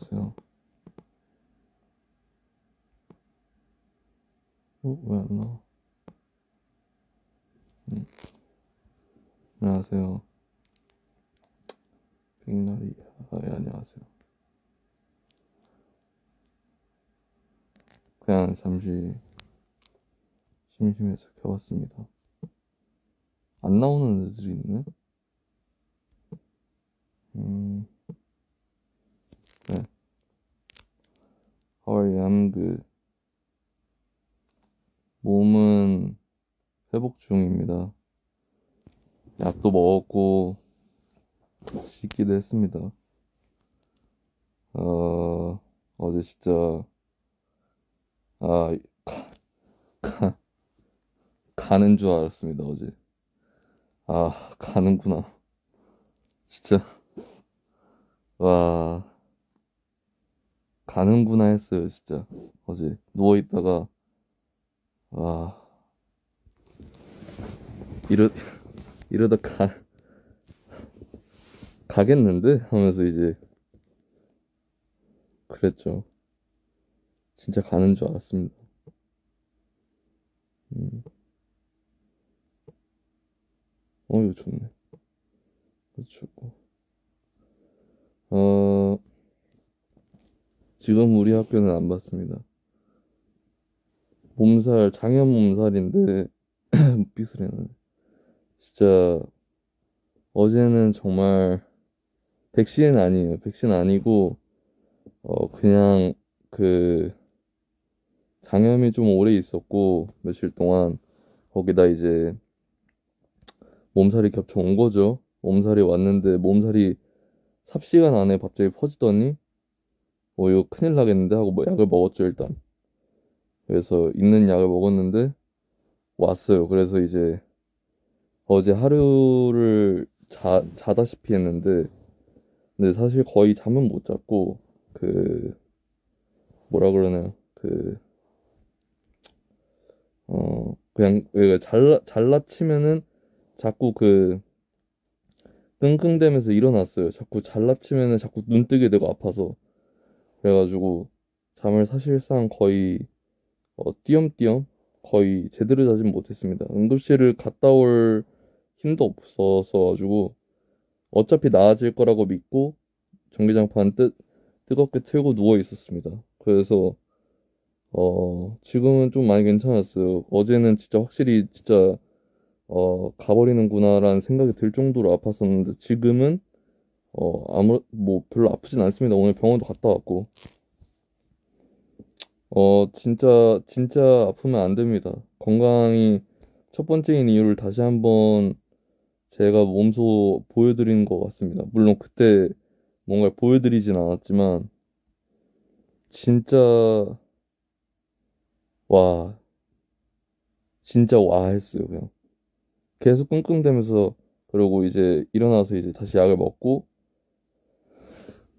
안녕하세요. 왜 안 나와? 음, 안녕하세요. 백날이, 예, 안녕하세요. 그냥 잠시 심심해서 켜봤습니다. 안 나오는 애들이 있네? 네. How are you? I'm good. 몸은 회복 중입니다. 약도 먹었고, 씻기도 했습니다. 어제 진짜, 아, 가, 가는 줄 알았습니다, 어제. 아, 가는구나. 진짜, 와, 가는구나 했어요, 진짜. 어제 누워있다가, 와, 이러, 이러다 가겠는데? 하면서 이제, 그랬죠. 진짜 가는 줄 알았습니다. 음, 이거 좋네. 그래서 좋고. 어, 지금 우리 학교는 안 받습니다. 몸살, 장염 몸살인데, 삐스레는. 진짜, 어제는 정말, 백신 아니에요. 백신 아니고, 그냥, 그, 장염이 좀 오래 있었고, 며칠 동안, 거기다 이제, 몸살이 겹쳐 온 거죠. 몸살이 왔는데, 몸살이 삽시간 안에 갑자기 퍼지더니, 이거 큰일 나겠는데 하고 뭐 약을 먹었죠, 일단. 그래서 있는 약을 먹었는데, 왔어요. 그래서 이제, 어제 하루를 자다시피 했는데, 근데 사실 거의 잠은 못 잤고, 그, 뭐라 그러나요? 그냥, 왜 잘라치면은 자꾸 끙끙대면서 일어났어요. 자꾸 잘라치면은 자꾸 눈 뜨게 되고 아파서. 그래가지고, 잠을 사실상 거의, 띄엄띄엄? 거의 제대로 자진 못했습니다. 응급실을 갔다 올 힘도 없어서 가지고, 어차피 나아질 거라고 믿고, 전기장판 뜨겁게 틀고 누워 있었습니다. 그래서 지금은 좀 많이 괜찮았어요. 어제는 진짜 확실히 진짜 가버리는구나라는 생각이 들 정도로 아팠었는데 지금은 뭐 별로 아프진 않습니다. 오늘 병원도 갔다 왔고 진짜 진짜 아프면 안 됩니다. 건강이 첫 번째인 이유를 다시 한번 제가 몸소 보여드린 것 같습니다. 물론 그때 뭔가를 보여드리진 않았지만 진짜 와 진짜 와 했어요. 그냥 계속 끙끙대면서 그러고 이제 일어나서 이제 다시 약을 먹고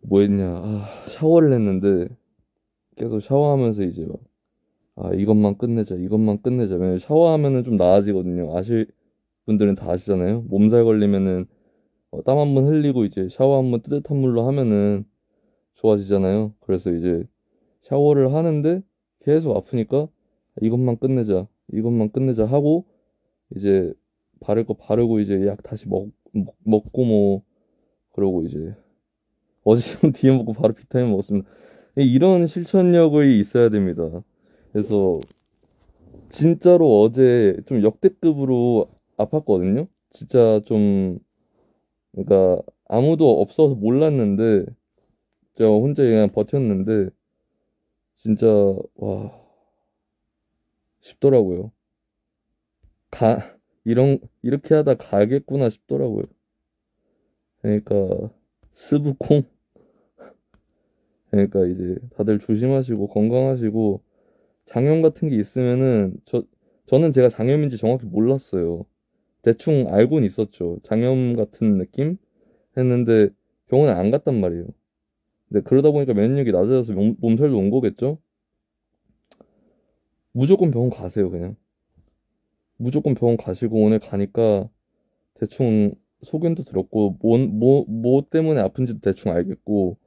뭐 했냐 샤워를 했는데 계속 샤워하면서 이제 막 이것만 끝내자 이것만 끝내자 왜냐면 샤워하면은 좀 나아지거든요. 아실 분들은 다 아시잖아요. 몸살 걸리면은 땀 한 번 흘리고 이제 샤워 한 번 뜨뜻한 물로 하면은 좋아지잖아요. 그래서 이제 샤워를 하는데 계속 아프니까 이것만 끝내자 이것만 끝내자 하고 이제 바를 거 바르고 이제 약 다시 먹고 뭐 그러고 이제 어제 좀 뒤에 먹고 바로 비타민 먹었습니다. 이런 실천력이 있어야 됩니다. 그래서 진짜로 어제 좀 역대급으로 아팠거든요. 진짜 좀 그러니까 아무도 없어서 몰랐는데 저 혼자 그냥 버텼는데 진짜 와 싶더라고요. 이렇게 하다 가겠구나 싶더라고요. 그러니까 스브콩 그러니까 이제 다들 조심하시고 건강하시고 장염 같은 게 있으면은 저는 제가 장염인지 정확히 몰랐어요. 대충 알고는 있었죠. 장염 같은 느낌 했는데 병원에 안 갔단 말이에요. 근데 그러다 보니까免疫力 낮아져서 몸살도 온 거겠죠? 무조건 병원 가세요, 그냥. 무조건 병원 가시고 오늘 가니까 대충 소견도 들었고 뭐 때문에 아픈지도 대충 알겠고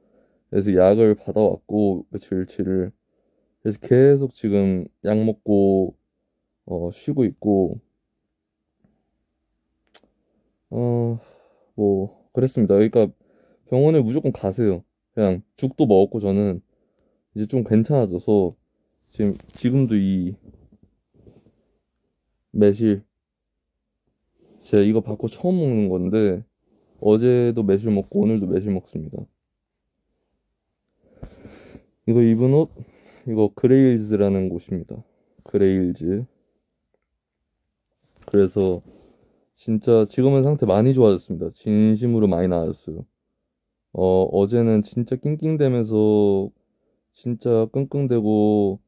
그래서 약을 받아왔고 며칠치를 그래서 계속 지금 약 먹고 쉬고 있고 어 뭐 그랬습니다. 그러니까 병원에 무조건 가세요. 그냥 죽도 먹었고 저는 이제 좀 괜찮아져서 지금도 이 매실 제가 이거 받고 처음 먹는 건데 어제도 매실 먹고 오늘도 매실 먹습니다. 이거 입은 옷 이거 그레일즈라는 곳입니다. 그레일즈. 그래서 진짜 지금은 상태 많이 좋아졌습니다. 진심으로 많이 나아졌어요. 어제는 진짜 낑낑대면서 진짜 끙끙대고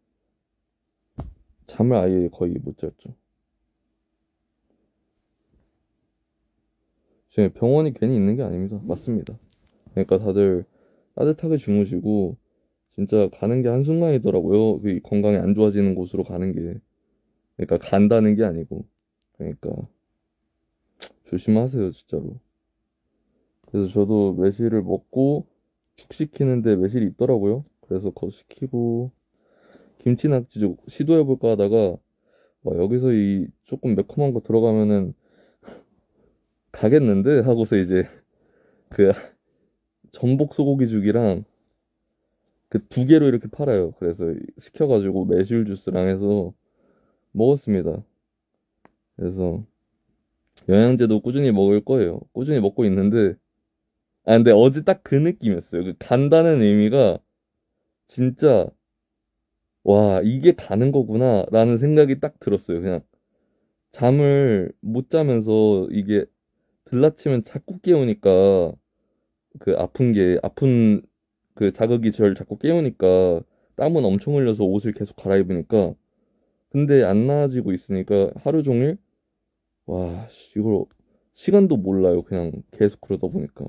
잠을 아예 거의 못 잤죠. 지금 병원이 괜히 있는 게 아닙니다. 맞습니다. 그러니까 다들 따뜻하게 주무시고 진짜 가는 게 한순간이더라고요. 그 건강이 안 좋아지는 곳으로 가는 게. 그러니까 간다는 게 아니고. 그러니까 조심하세요, 진짜로. 그래서 저도 매실을 먹고 죽 시키는데 매실이 있더라고요. 그래서 그거 시키고 김치낙지 시도해볼까 하다가 와, 여기서 이 조금 매콤한 거 들어가면은 가겠는데 하고서 이제 그 전복 소고기죽이랑 그 두 개로 이렇게 팔아요. 그래서 시켜가지고 매실 주스랑 해서 먹었습니다. 그래서 영양제도 꾸준히 먹을 거예요. 꾸준히 먹고 있는데 근데 어제 딱 그 느낌이었어요. 그 간다는 의미가 진짜 와 이게 가는 거구나 라는 생각이 딱 들었어요. 그냥 잠을 못 자면서 이게 들라치면 자꾸 깨우니까 그 아픈 그 자극이 저를 자꾸 깨우니까 땀은 엄청 흘려서 옷을 계속 갈아입으니까 근데 안 나아지고 있으니까 하루 종일 와 이걸 시간도 몰라요. 그냥 계속 그러다 보니까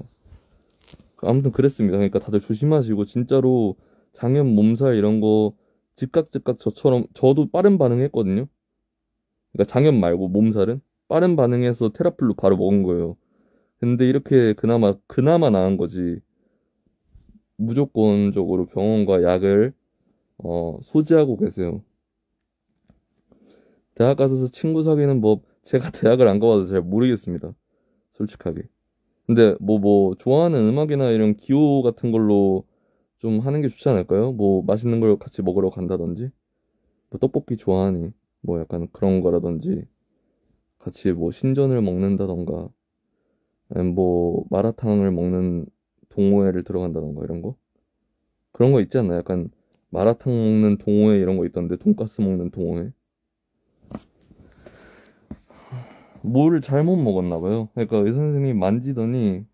아무튼 그랬습니다. 그러니까 다들 조심하시고 진짜로 장염 몸살 이런 거 즉각 저처럼 저도 빠른 반응했거든요. 그러니까 장염 말고 몸살은 빠른 반응해서 테라플루 바로 먹은 거예요. 근데 이렇게 그나마 나은 거지. 무조건적으로 병원과 약을 소지하고 계세요. 대학 가서 친구 사귀는 법 제가 대학을 안 가봐서 잘 모르겠습니다. 솔직하게. 근데 뭐 좋아하는 음악이나 이런 기호 같은 걸로 좀 하는 게 좋지 않을까요? 뭐 맛있는 걸 같이 먹으러 간다든지 뭐 떡볶이 좋아하니 뭐 약간 그런 거라든지 같이 뭐 신전을 먹는다던가 아니면 뭐 마라탕을 먹는 동호회를 들어간다던가 이런 거 그런 거 있지 않나요? 약간 마라탕 먹는 동호회 이런 거 있던데 돈가스 먹는 동호회 뭘 잘못 먹었나 봐요. 그러니까 의사 선생님이 만지더니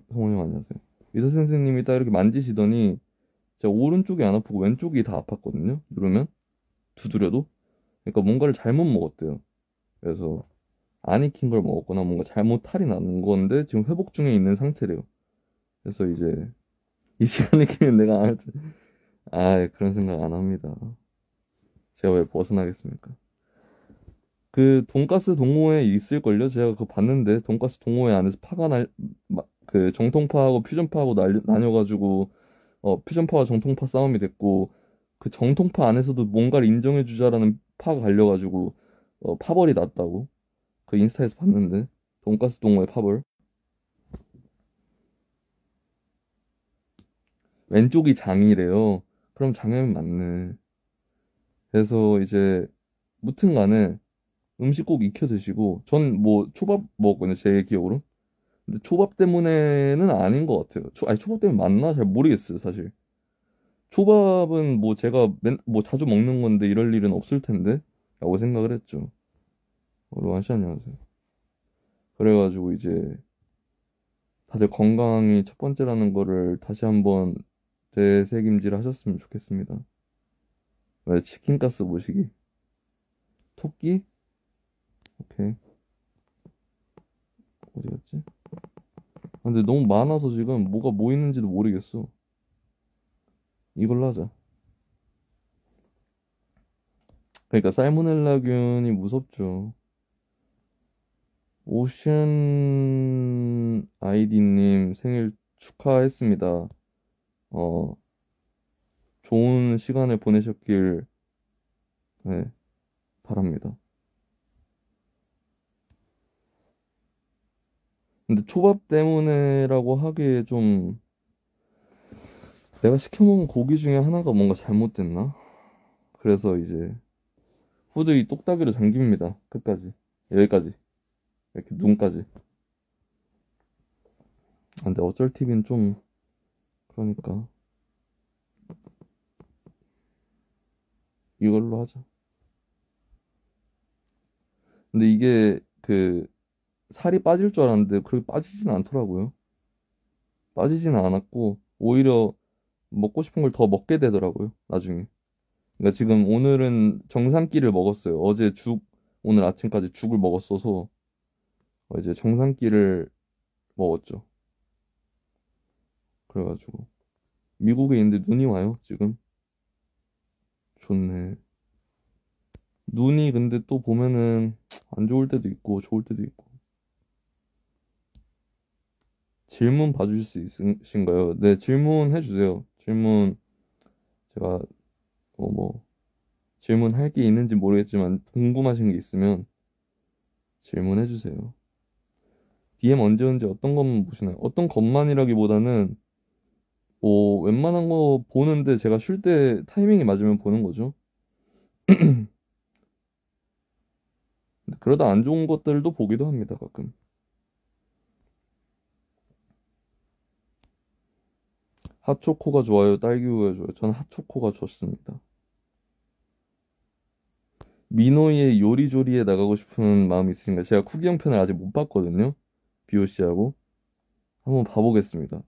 성원님 안녕하세요. 의사 선생님이 딱 이렇게 만지시더니 제가 오른쪽이 안 아프고 왼쪽이 다 아팠거든요. 누르면 두드려도 그러니까 뭔가를 잘못 먹었대요. 그래서 안 익힌 걸 먹었거나 뭔가 잘못 탈이 나는 건데 지금 회복 중에 있는 상태래요. 그래서 이제 이 시간에 키면 내가 안 할지 그런 생각 안 합니다. 제가 왜 벗어나겠습니까? 그 돈가스 동호회 있을걸요? 제가 그거 봤는데 돈가스 동호회 안에서 그 정통파하고 퓨전파하고 나뉘어가지고 퓨전파와 정통파 싸움이 됐고 그 정통파 안에서도 뭔가를 인정해주자라는 파가 갈려가지고 파벌이 났다고 그 인스타에서 봤는데 돈가스 동호회 파벌 왼쪽이 장이래요. 그럼 장염이 맞네. 그래서 이제 무튼 간에 음식 꼭 익혀 드시고 전 뭐 초밥 먹었거든요 제 기억으로 근데 초밥 때문에는 아닌 것 같아요 아니 초밥 때문에 맞나 잘 모르겠어요 사실 초밥은 뭐 제가 뭐 자주 먹는 건데 이럴 일은 없을 텐데 라고 생각을 했죠 로한 씨 안녕하세요 그래가지고 이제 다들 건강이 첫 번째라는 거를 다시 한번 되새김질 하셨으면 좋겠습니다 왜 치킨가스 모시기 토끼 오케이 어디 갔지 근데 너무 많아서 지금 뭐가 뭐 있는지도 모르겠어 이걸로 하자 그러니까 살모넬라균이 무섭죠 오션 아이디님 생일 축하했습니다 어, 좋은 시간을 보내셨길, 네, 바랍니다. 근데 초밥 때문에라고 하기에 좀, 내가 시켜먹은 고기 중에 하나가 뭔가 잘못됐나? 그래서 이제 후드 이 똑딱이로 잠깁니다. 끝까지. 여기까지. 이렇게 눈까지. 아, 근데 어쩔 TV는 좀, 그러니까. 이걸로 하자. 근데 이게 그 살이 빠질 줄 알았는데 그렇게 빠지진 않더라고요. 빠지지는 않았고 오히려 먹고 싶은 걸 더 먹게 되더라고요. 나중에. 그러니까 지금 오늘은 정상끼를 먹었어요. 어제 오늘 아침까지 죽을 먹었어서 이제 정상끼를 먹었죠. 그래가지고 미국에 있는데 눈이 와요, 지금. 좋네. 눈이 근데 또 보면은 안 좋을 때도 있고 좋을 때도 있고. 질문 봐주실 수 있으신가요? 네, 질문해 주세요. 질문 제가 뭐 질문할 게 있는지 모르겠지만 궁금하신 게 있으면 질문해 주세요. DM 언제 언제 어떤 것만 보시나요? 어떤 것만이라기보다는 뭐 웬만한 거 보는데 제가 쉴 때 타이밍이 맞으면 보는 거죠. 그러다 안 좋은 것들도 보기도 합니다, 가끔. 핫초코가 좋아요, 딸기우유가 좋아요. 저는 핫초코가 좋습니다. 미노이의 요리조리에 나가고 싶은 마음이 있으신가요? 제가 쿠기 형 편을 아직 못 봤거든요. BOC하고. 한번 봐보겠습니다.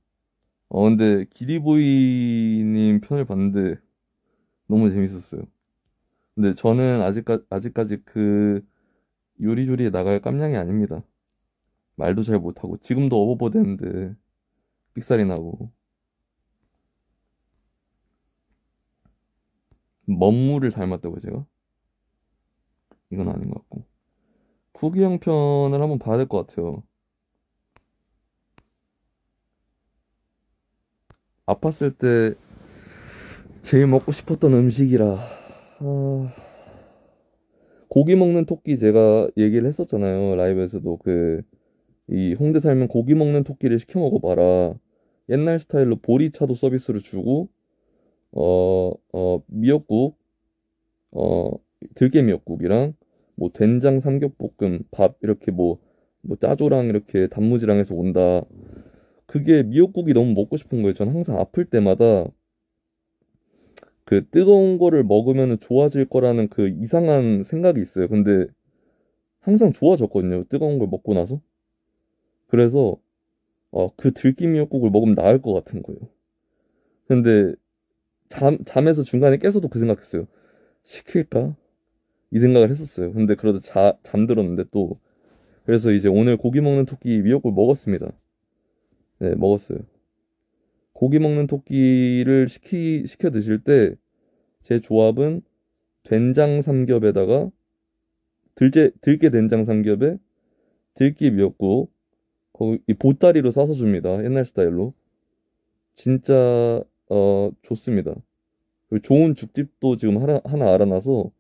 근데 기리보이님 편을 봤는데 너무 재밌었어요. 근데 저는 아직까지 그 요리조리에 나갈 깜냥이 아닙니다. 말도 잘 못하고 지금도 어버버드 했는데 삑살이 나고 먹물을 닮았다고 제가? 이건 아닌 것 같고 쿠기 형 편을 한번 봐야 될 것 같아요. 아팠을 때 제일 먹고 싶었던 음식이라 고기 먹는 토끼 제가 얘기를 했었잖아요. 라이브에서도 이 홍대 살면 고기 먹는 토끼를 시켜 먹어봐라. 옛날 스타일로 보리차도 서비스로 주고 미역국 어 들깨 미역국이랑 뭐 된장 삼겹볶음 밥 이렇게 뭐 짜조랑 이렇게 단무지랑 해서 온다. 그게 미역국이 너무 먹고 싶은 거예요. 전 항상 아플 때마다 그 뜨거운 거를 먹으면 좋아질 거라는 그 이상한 생각이 있어요. 근데 항상 좋아졌거든요. 뜨거운 걸 먹고 나서. 그래서 그 들깨 미역국을 먹으면 나을 것 같은 거예요. 근데 잠에서 중간에 깨서도 그 생각했어요. 시킬까? 이 생각을 했었어요. 근데 그러다 잠들었는데 또 그래서 이제 오늘 고기 먹는 토끼 미역국 먹었습니다. 네, 먹었어요. 고기 먹는 토끼를 시켜 드실 때 제 조합은 된장 삼겹에다가 들깨 된장 삼겹에 들깨 미역국 거기 이 보따리로 싸서 줍니다. 옛날 스타일로. 진짜 좋습니다. 그리고 좋은 죽집도 지금 하나 알아놔서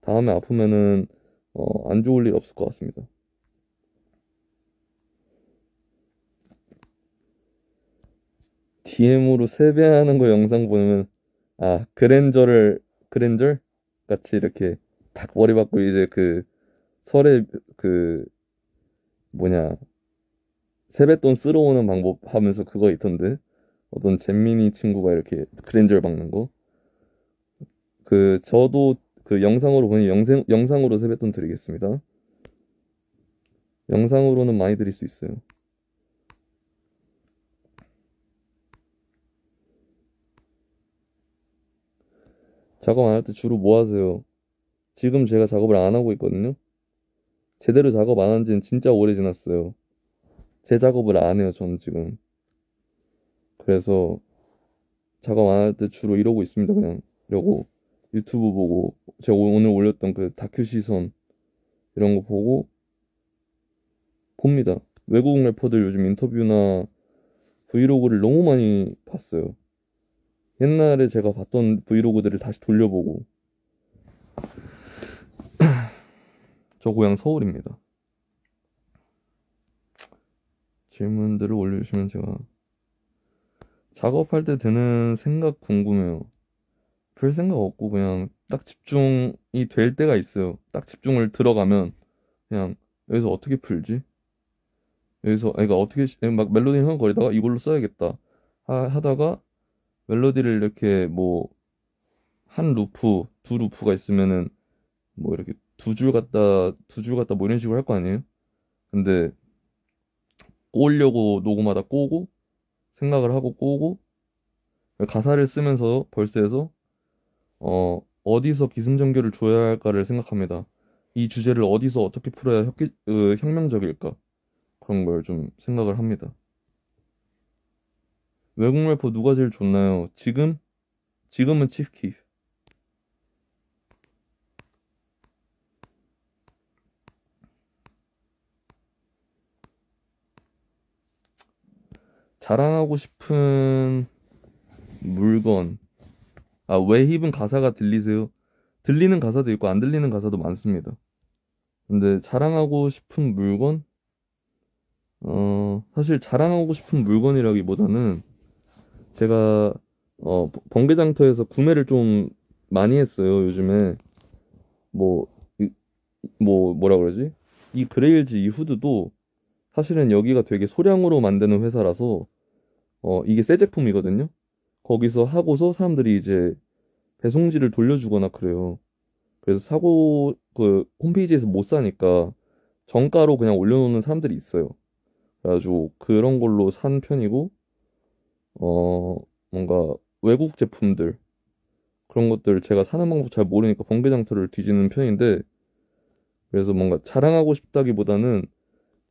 다음에 아프면은 안 좋을 일 없을 것 같습니다. DM으로 세배하는 거 영상 보면 그랜저 같이 이렇게 탁 머리 박고 이제 그 설에 그 뭐냐 세뱃돈 쓸어오는 방법 하면서 그거 있던데 어떤 잼민이 친구가 이렇게 그랜저 박는 거 저도 그 영상으로 보니 영상으로 세뱃돈 드리겠습니다. 영상으로는 많이 드릴 수 있어요. 작업 안 할 때 주로 뭐 하세요? 지금 제가 작업을 안 하고 있거든요. 제대로 작업 안 한 지는 진짜 오래 지났어요. 제 작업을 안 해요, 저는 지금. 그래서 작업 안 할 때 주로 이러고 있습니다, 그냥. 이러고 유튜브 보고 제가 오늘 올렸던 그 다큐 시선 이런 거 보고 봅니다. 외국 래퍼들 요즘 인터뷰나 브이로그를 너무 많이 봤어요. 옛날에 제가 봤던 브이로그들을 다시 돌려보고. 저 고향 서울입니다. 질문들을 올려주시면 제가 작업할 때 드는 생각 궁금해요. 별 생각 없고 그냥 딱 집중이 될 때가 있어요. 딱 집중을 들어가면 그냥 여기서 어떻게 풀지? 여기서 그러니까 어떻게 막 멜로디 흥얼거리다가 이걸로 써야겠다 하다가 멜로디를 이렇게 뭐 한 루프, 두 루프가 있으면은 뭐 이렇게 두 줄 갖다 뭐 이런 식으로 할 거 아니에요? 근데 꼬으려고 녹음하다 꼬고 생각을 하고 꼬고 가사를 쓰면서 벌스에서 어디서 기승전결을 줘야 할까를 생각합니다. 이 주제를 어디서 어떻게 풀어야 혁명적일까? 그런 걸 좀 생각을 합니다. 외국 래퍼 누가 제일 좋나요? 지금은 치프키. 자랑하고 싶은 물건. 아, 웨힙은 가사가 들리세요? 들리는 가사도 있고 안 들리는 가사도 많습니다. 근데 자랑하고 싶은 물건? 사실 자랑하고 싶은 물건이라기보다는 제가 번개장터에서 구매를 좀 많이 했어요, 요즘에. 뭐, 뭐라 그러지? 이 그레일즈 이 후드도 사실은 여기가 되게 소량으로 만드는 회사라서 이게 새 제품이거든요. 거기서 하고서 사람들이 이제 배송지를 돌려주거나 그래요. 그래서 사고 그 홈페이지에서 못 사니까 정가로 그냥 올려놓는 사람들이 있어요. 그래가지고 그런 걸로 산 편이고 어 뭔가 외국 제품들 그런 것들 제가 사는 방법 잘 모르니까 번개장터를 뒤지는 편인데 그래서 뭔가 자랑하고 싶다기보다는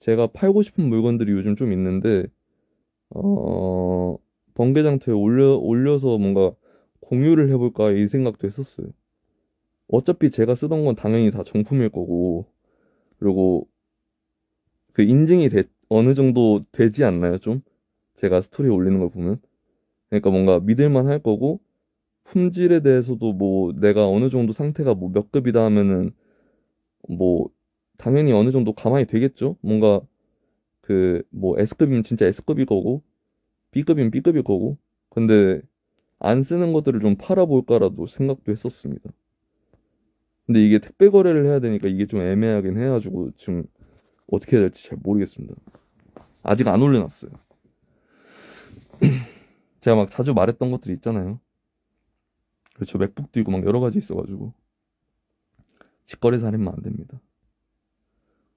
제가 팔고 싶은 물건들이 요즘 좀 있는데 어 번개장터에 올려서 뭔가 공유를 해볼까 이 생각도 했었어요. 어차피 제가 쓰던 건 당연히 다 정품일 거고 그리고 그 인증이 어느 정도 되지 않나요, 좀? 제가 스토리에 올리는 걸 보면. 그러니까 뭔가 믿을만 할 거고, 품질에 대해서도 뭐 내가 어느 정도 상태가 뭐 몇 급이다 하면은 뭐 당연히 어느 정도 가만히 되겠죠? 뭔가 그 뭐 S급이면 진짜 S급일 거고, B급이면 B급일 거고. 근데 안 쓰는 것들을 좀 팔아볼까라도 생각도 했었습니다. 근데 이게 택배 거래를 해야 되니까 이게 좀 애매하긴 해가지고 지금 어떻게 해야 될지 잘 모르겠습니다. 아직 안 올려놨어요. 제가 막 자주 말했던 것들 있잖아요. 그렇죠. 맥북도 있고 막 여러 가지 있어가지고 직거래사 하면 안 됩니다.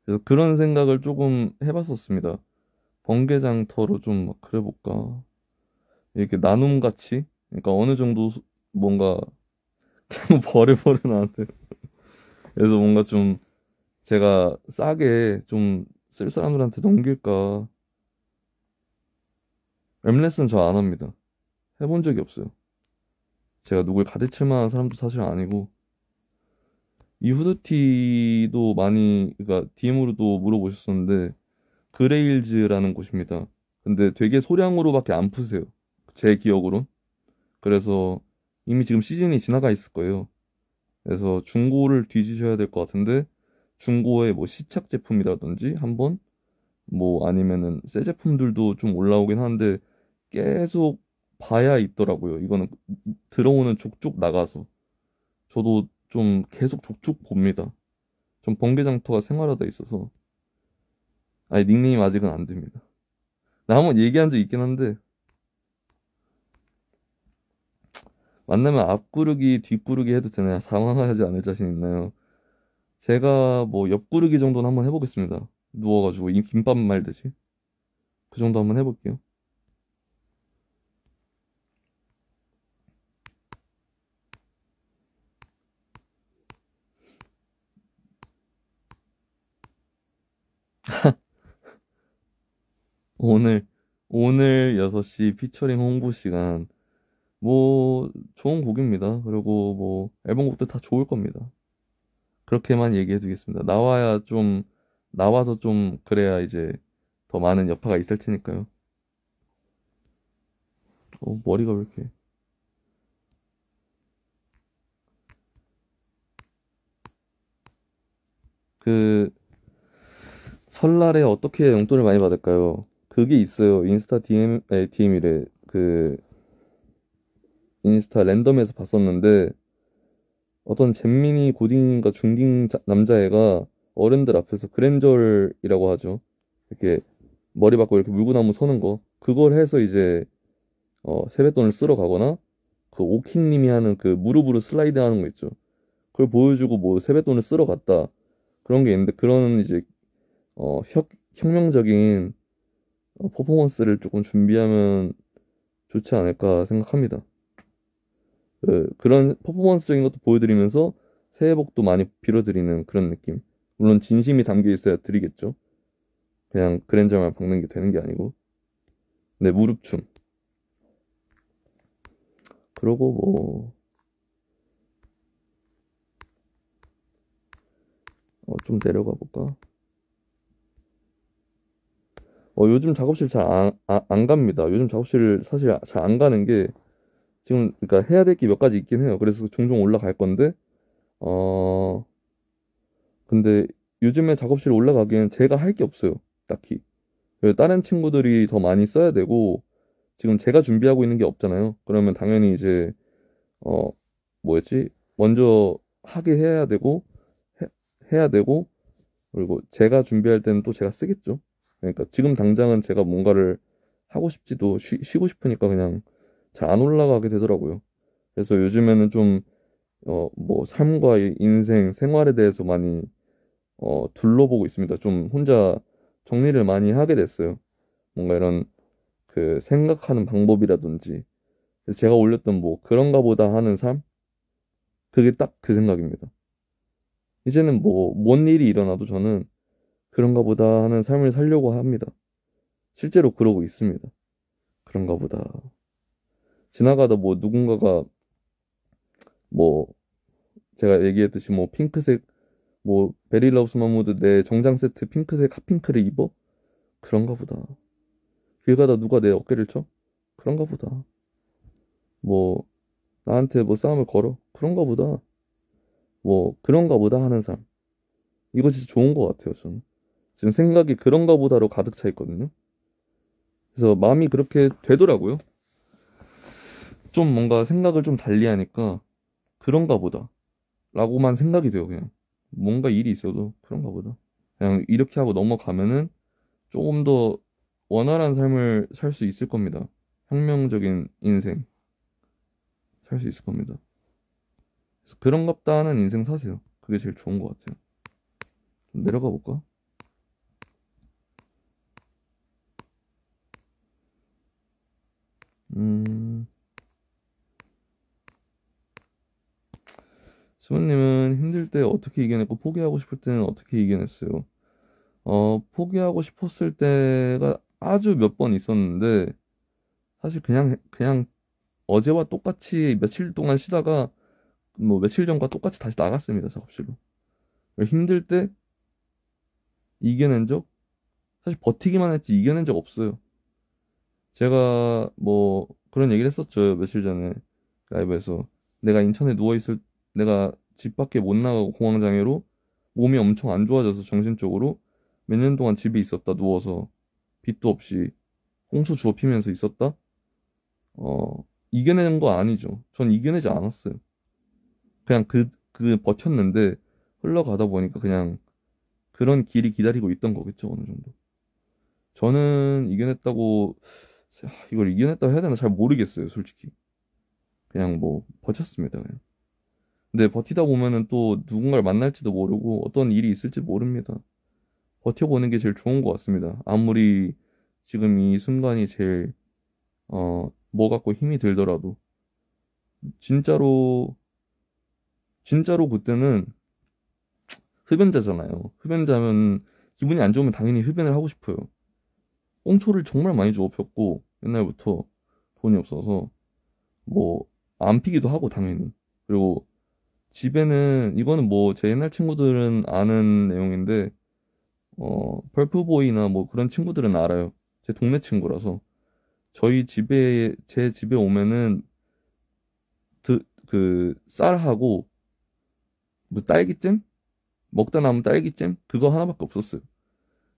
그래서 그런 생각을 조금 해봤었습니다. 번개장터로 좀 막 그래볼까. 이렇게 나눔 가치? 그러니까 어느 정도 뭔가 그냥 버려 나한테. 그래서 뭔가 좀 제가 싸게 좀 쓸 사람들한테 넘길까. 엠레스는 저 안 합니다. 해본 적이 없어요. 제가 누굴 가르칠 만한 사람도 사실 아니고 이 후드티도 많이 그러니까 DM으로도 물어보셨었는데 그레일즈라는 곳입니다. 근데 되게 소량으로밖에 안 푸세요. 제 기억으론. 그래서 이미 지금 시즌이 지나가 있을 거예요. 그래서 중고를 뒤지셔야 될 것 같은데 중고의 뭐 시착 제품이라든지 한번 뭐 아니면은 새 제품들도 좀 올라오긴 하는데 계속 봐야 있더라고요. 이거는 들어오는 족족 나가서 저도 좀 계속 족족 봅니다. 좀 번개장터가 생활화돼 있어서 아니 닉네임 아직은 안 됩니다. 나 한번 얘기한 적 있긴 한데 만나면 앞구르기 뒷구르기 해도 되나요? 당황하지 않을 자신 있나요? 제가 뭐 옆구르기 정도는 한번 해보겠습니다. 누워가지고 이 김밥 말듯이 그 정도 한번 해볼게요. 오늘 오늘 6시 피처링 홍보 시간 뭐 좋은 곡입니다. 그리고 뭐 앨범 곡도 다 좋을 겁니다. 그렇게만 얘기해 두겠습니다. 나와서 좀 그래야 이제 더 많은 여파가 있을 테니까요. 머리가 왜 이렇게 그 설날에 어떻게 용돈을 많이 받을까요? 그게 있어요. 인스타 DM이래. 그 인스타 랜덤에서 봤었는데 어떤 잼민이 고딩인가 중딩 남자애가 어른들 앞에서 그랜절이라고 하죠. 이렇게 머리 받고 이렇게 물구나무 서는 거. 그걸 해서 이제 세뱃돈을 쓸어 가거나 그 오킹님이 하는 그 무릎으로 슬라이드 하는 거 있죠. 그걸 보여주고 뭐 세뱃돈을 쓸어 갔다. 그런 게 있는데 그런 이제 혁명적인 퍼포먼스를 조금 준비하면 좋지 않을까 생각합니다. 그런 퍼포먼스적인 것도 보여드리면서 새해 복도 많이 빌어드리는 그런 느낌. 물론 진심이 담겨 있어야 드리겠죠. 그냥 그랜저만 박는 게 되는 게 아니고. 네, 무릎춤. 그러고 뭐, 좀 내려가 볼까? 요즘 작업실 잘 안 갑니다. 요즘 작업실 사실 잘 안 가는 게 지금, 그러니까 해야 될 게 몇 가지 있긴 해요. 그래서 종종 올라갈 건데, 어, 근데 요즘에 작업실 올라가기엔 제가 할 게 없어요. 딱히. 다른 친구들이 더 많이 써야 되고, 지금 제가 준비하고 있는 게 없잖아요. 그러면 당연히 이제, 어, 뭐였지? 먼저 하게 해야 되고, 해, 해야 되고, 그리고 제가 준비할 때는 또 제가 쓰겠죠. 그러니까 지금 당장은 제가 뭔가를 하고 싶지도 쉬고 싶으니까 그냥 잘 안 올라가게 되더라고요. 그래서 요즘에는 좀, 뭐, 삶과 인생, 생활에 대해서 많이, 둘러보고 있습니다. 좀 혼자 정리를 많이 하게 됐어요. 뭔가 이런 그 생각하는 방법이라든지. 그래서 제가 올렸던 뭐 그런가 보다 하는 삶? 그게 딱 그 생각입니다. 이제는 뭐, 뭔 일이 일어나도 저는 그런가 보다 하는 삶을 살려고 합니다. 실제로 그러고 있습니다. 그런가 보다. 지나가다 뭐 누군가가 뭐 제가 얘기했듯이 뭐 핑크색 뭐 베리 러브스 마무드 내 정장 세트 핑크색 핫핑크를 입어? 그런가 보다. 길 가다 누가 내 어깨를 쳐? 그런가 보다. 뭐 나한테 뭐 싸움을 걸어? 그런가 보다. 뭐 그런가 보다 하는 삶. 이거 진짜 좋은 것 같아요, 저는. 지금 생각이 그런가 보다로 가득 차 있거든요. 그래서 마음이 그렇게 되더라고요. 좀 뭔가 생각을 좀 달리 하니까 그런가 보다. 라고만 생각이 돼요, 그냥. 뭔가 일이 있어도 그런가 보다. 그냥 이렇게 하고 넘어가면은 조금 더 원활한 삶을 살 수 있을 겁니다. 혁명적인 인생 살 수 있을 겁니다. 그래서 그런갑다 하는 인생 사세요. 그게 제일 좋은 것 같아요. 내려가 볼까? 음, 수모님은 힘들 때 어떻게 이겨냈고 포기하고 싶을 때는 어떻게 이겨냈어요? 포기하고 싶었을 때가 아주 몇 번 있었는데 사실 그냥 어제와 똑같이 며칠 동안 쉬다가 뭐 며칠 전과 똑같이 다시 나갔습니다, 작업실로. 힘들 때 이겨낸 적? 사실 버티기만 했지 이겨낸 적 없어요. 제가 뭐 그런 얘기를 했었죠, 며칠 전에 라이브에서. 내가 인천에 누워있을, 내가 집 밖에 못 나가고 공황장애로 몸이 엄청 안 좋아져서 정신적으로 몇 년 동안 집에 있었다, 누워서. 빛도 없이 홍수 주워 피면서 있었다? 이겨내는 거 아니죠. 전 이겨내지 않았어요. 그냥 그 버텼는데 흘러가다 보니까 그냥 그런 길이 기다리고 있던 거겠죠, 어느 정도. 저는 이겨냈다고, 이걸 이겨냈다고 해야 되나 잘 모르겠어요, 솔직히. 그냥 뭐, 버텼습니다, 그냥. 근데 버티다 보면은 또 누군가를 만날지도 모르고 어떤 일이 있을지 모릅니다. 버텨보는 게 제일 좋은 것 같습니다. 아무리 지금 이 순간이 제일, 뭐 갖고 힘이 들더라도. 진짜로, 진짜로 그때는 흡연자잖아요. 흡연자면 기분이 안 좋으면 당연히 흡연을 하고 싶어요. 꽁초를 정말 많이 주워 폈고 옛날부터 돈이 없어서 뭐 안 피기도 하고 당연히. 그리고 집에는 이거는 뭐 제 옛날 친구들은 아는 내용인데 펄프보이나 뭐 그런 친구들은 알아요. 제 동네 친구라서 저희 집에 제 집에 오면은 그 쌀하고 뭐 딸기잼 먹다 남은 딸기잼 그거 하나밖에 없었어요.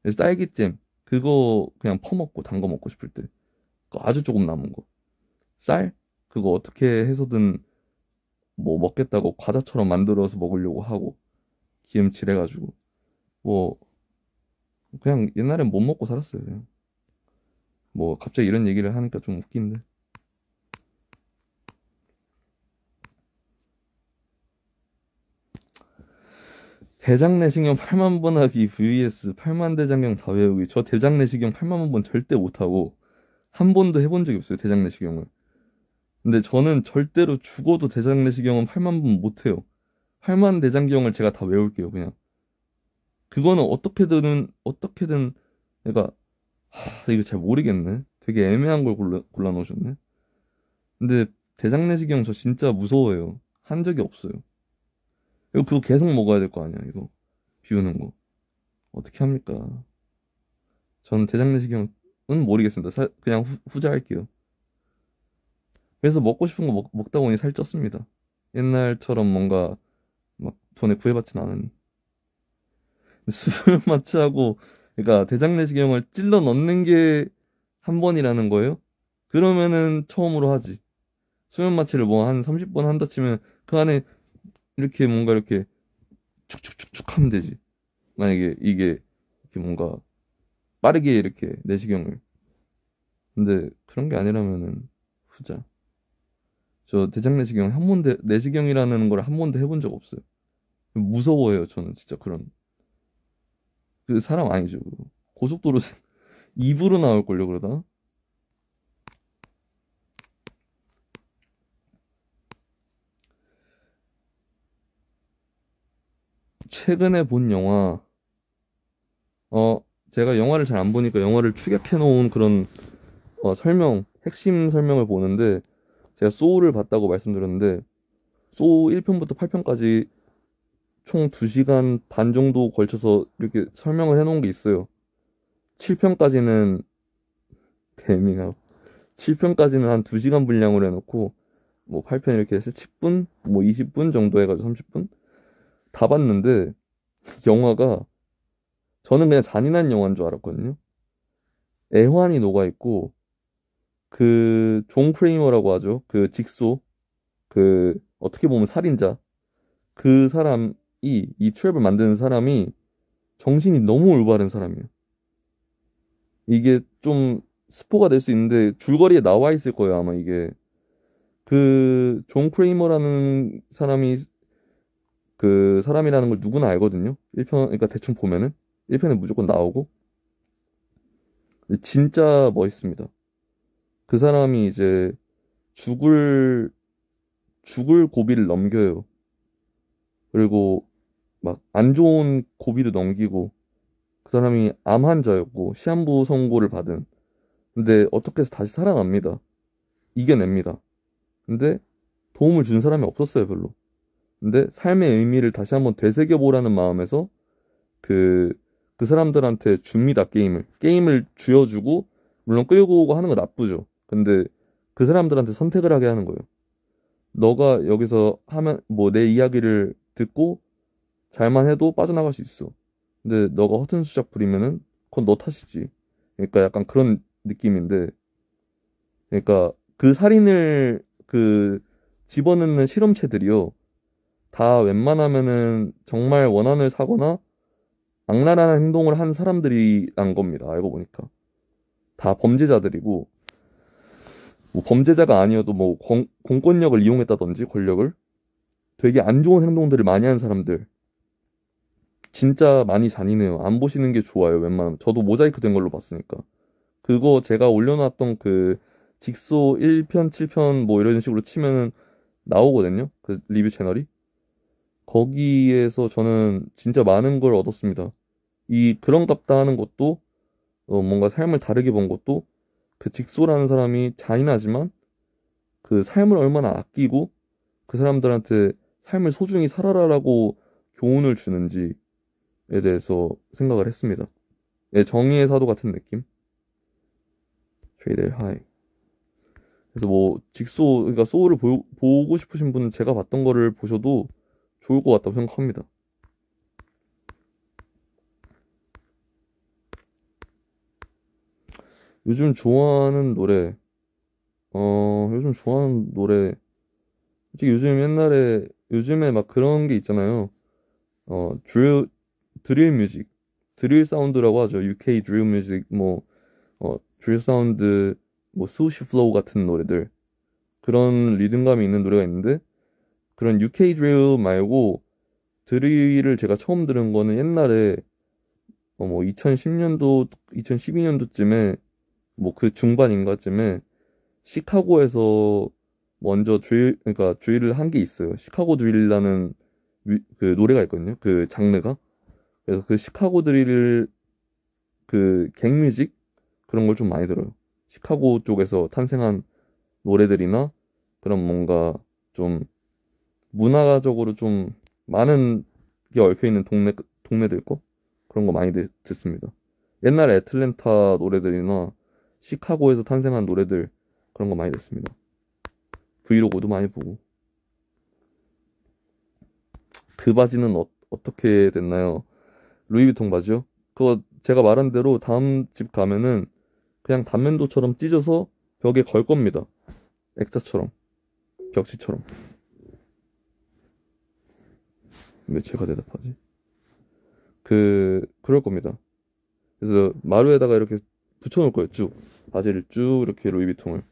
그래서 딸기잼 그거 그냥 퍼먹고 단 거 먹고 싶을 때 그거 아주 조금 남은 거. 쌀 그거 어떻게 해서든 뭐 먹겠다고 과자처럼 만들어서 먹으려고 하고 기름칠 해가지고 뭐 그냥 옛날엔 못 먹고 살았어요. 그냥. 뭐 갑자기 이런 얘기를 하니까 좀 웃긴데. 대장내시경 8만 번 하기 vs 8만 대장경 다 외우기. 저 대장내시경 8만 번 절대 못하고 한 번도 해본 적이 없어요. 대장내시경을. 근데 저는 절대로 죽어도 대장내시경은 8만 번 못해요. 8만 대장경을 제가 다 외울게요. 그냥. 그거는 어떻게든 그러니까 이거 잘 모르겠네. 되게 애매한 걸 골라 놓으셨네. 근데 대장내시경 저 진짜 무서워요. 한 적이 없어요. 이거 그거 계속 먹어야 될 거 아니야, 이거. 비우는 거. 어떻게 합니까? 저는 대장내시경은 모르겠습니다. 그냥 후자할게요. 그래서 먹고 싶은 거 먹다 보니 살쪘습니다. 옛날처럼 뭔가 막 돈에 구애받진 않은. 술 마취하고, 그러니까 대장내시경을 찔러 넣는 게 한 번이라는 거예요? 그러면은 처음으로 하지. 수면 마취를 뭐 한 30번 한다 치면 그 안에 이렇게 뭔가 이렇게 축축축축 하면 되지. 만약에 이게 이렇게 뭔가 빠르게 이렇게 내시경을. 근데 그런 게 아니라면은 후자. 저 대장 내시경 내시경이라는 걸 한 번도 해본 적 없어요. 무서워해요. 저는 진짜 그런 그 사람 아니죠. 고속도로 입으로 나올걸요 그러다. 최근에 본 영화 제가 영화를 잘 안 보니까 영화를 축약해 놓은 그런 핵심 설명을 보는데 제가 소울을 봤다고 말씀드렸는데 소울 1편부터 8편까지 총 2시간 반 정도 걸쳐서 이렇게 설명을 해놓은 게 있어요. 7편까지는 대밍하고 7편까지는 한 2시간 분량으로 해놓고 뭐 8편 이렇게 해서 10분, 뭐 20분 정도 해가지고 30분 다 봤는데 영화가 저는 그냥 잔인한 영화인 줄 알았거든요. 애환이 녹아있고 그 존 크레이머라고 하죠. 그 직소 그 어떻게 보면 살인자 그 사람이 이 트랩을 만드는 사람이 정신이 너무 올바른 사람이에요. 이게 좀 스포가 될 수 있는데 줄거리에 나와 있을 거예요, 아마 이게. 그 존 크레이머라는 사람이 그 사람이라는 걸 누구나 알거든요. 1편 그러니까 대충 보면은 1편에 무조건 나오고 근데 진짜 멋있습니다. 그 사람이 이제 죽을 고비를 넘겨요. 그리고 막 안 좋은 고비도 넘기고 그 사람이 암 환자였고 시한부 선고를 받은 근데 어떻게 해서 다시 살아납니다. 이겨냅니다. 근데 도움을 준 사람이 없었어요, 별로. 근데 삶의 의미를 다시 한번 되새겨보라는 마음에서 그, 그 사람들한테 줍니다, 게임을. 게임을 쥐어주고, 물론 끌고 오고 하는 거 나쁘죠. 근데 그 사람들한테 선택을 하게 하는 거예요. 너가 여기서 하면, 뭐 내 이야기를 듣고 잘만 해도 빠져나갈 수 있어. 근데 너가 허튼 수작 부리면은 그건 너 탓이지. 그러니까 약간 그런 느낌인데, 그러니까 그 살인을 집어넣는 실험체들이요. 다 웬만하면은 정말 원한을 사거나 악랄한 행동을 한 사람들이 란 겁니다. 알고 보니까. 다 범죄자들이고, 뭐 범죄자가 아니어도 뭐 공권력을 이용했다든지 권력을 되게 안 좋은 행동들을 많이 한 사람들. 진짜 많이 잔인해요. 안 보시는 게 좋아요. 웬만하면. 저도 모자이크 된 걸로 봤으니까. 그거 제가 올려놨던 그 직소 1편, 7편 뭐 이런 식으로 치면은 나오거든요. 그 리뷰 채널이. 거기에서 저는 진짜 많은 걸 얻었습니다. 이 그런갑다 하는 것도 뭔가 삶을 다르게 본 것도 그 직소라는 사람이 잔인하지만 그 삶을 얼마나 아끼고 그 사람들한테 삶을 소중히 살아라라고 교훈을 주는지에 대해서 생각을 했습니다. 예, 정의의 사도 같은 느낌? 트레이드 하이. 그래서 뭐 직소 그러니까 소울을 보고 싶으신 분은 제가 봤던 거를 보셔도 좋을 것 같다고 생각합니다. 요즘 좋아하는 노래, 요즘 좋아하는 노래, 솔직히 요즘에 막 그런 게 있잖아요. 어, 드릴 뮤직, 드릴 사운드라고 하죠. UK 드릴 뮤직, 드릴 사운드, 스우시 플로우 같은 노래들. 그런 리듬감이 있는 노래가 있는데, 그런 UK 드릴 말고, 드릴을 제가 처음 들은 거는 옛날에, 2010년도, 2012년도쯤에, 그 중반인가쯤에, 시카고에서 먼저 그러니까 드릴을 한 게 있어요. 시카고 드릴이라는 그 노래가 있거든요. 그 장르가. 그래서 그 시카고 드릴 그 갱뮤직 그런 걸 좀 많이 들어요. 시카고 쪽에서 탄생한 노래들이나 그런 뭔가 좀 문화적으로 좀 많은 게 얽혀 있는 동네들 거 그런 거 많이 듣습니다. 옛날 애틀랜타 노래들이나 시카고에서 탄생한 노래들 그런 거 많이 듣습니다. 브이로그도 많이 보고. 그 바지는 어떻게 됐나요? 루이비통 바지요? 그거 제가 말한 대로 다음 집 가면은 그냥 단면도처럼 찢어서 벽에 걸 겁니다. 액자처럼, 벽지처럼. 왜 제가 대답하지? 그럴 겁니다. 그래서 마루에다가 이렇게 붙여놓을 거예요, 쭉. 바지를 쭉 이렇게 루이비통을.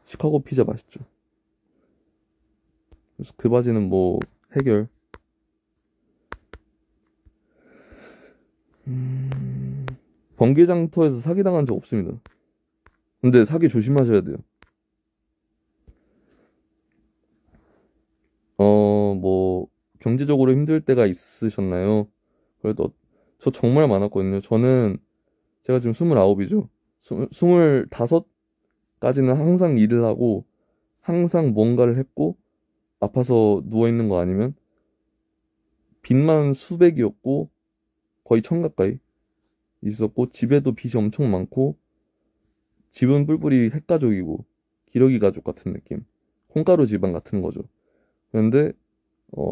시카고 피자 맛있죠. 그래서 그 바지는 해결. 음, 번개장터에서 사기당한 적 없습니다. 근데 사기 조심하셔야 돼요. 경제적으로 힘들 때가 있으셨나요? 그래도 저 정말 많았거든요. 제가 지금 29이죠. 25까지는 항상 일을 하고, 항상 뭔가를 했고, 아파서 누워있는 거 아니면, 빚만 수백이었고, 거의 천 가까이 있었고, 집에도 빚이 엄청 많고, 집은 뿔뿔이 핵가족이고, 기러기 가족 같은 느낌. 콩가루 집안 같은 거죠. 그런데,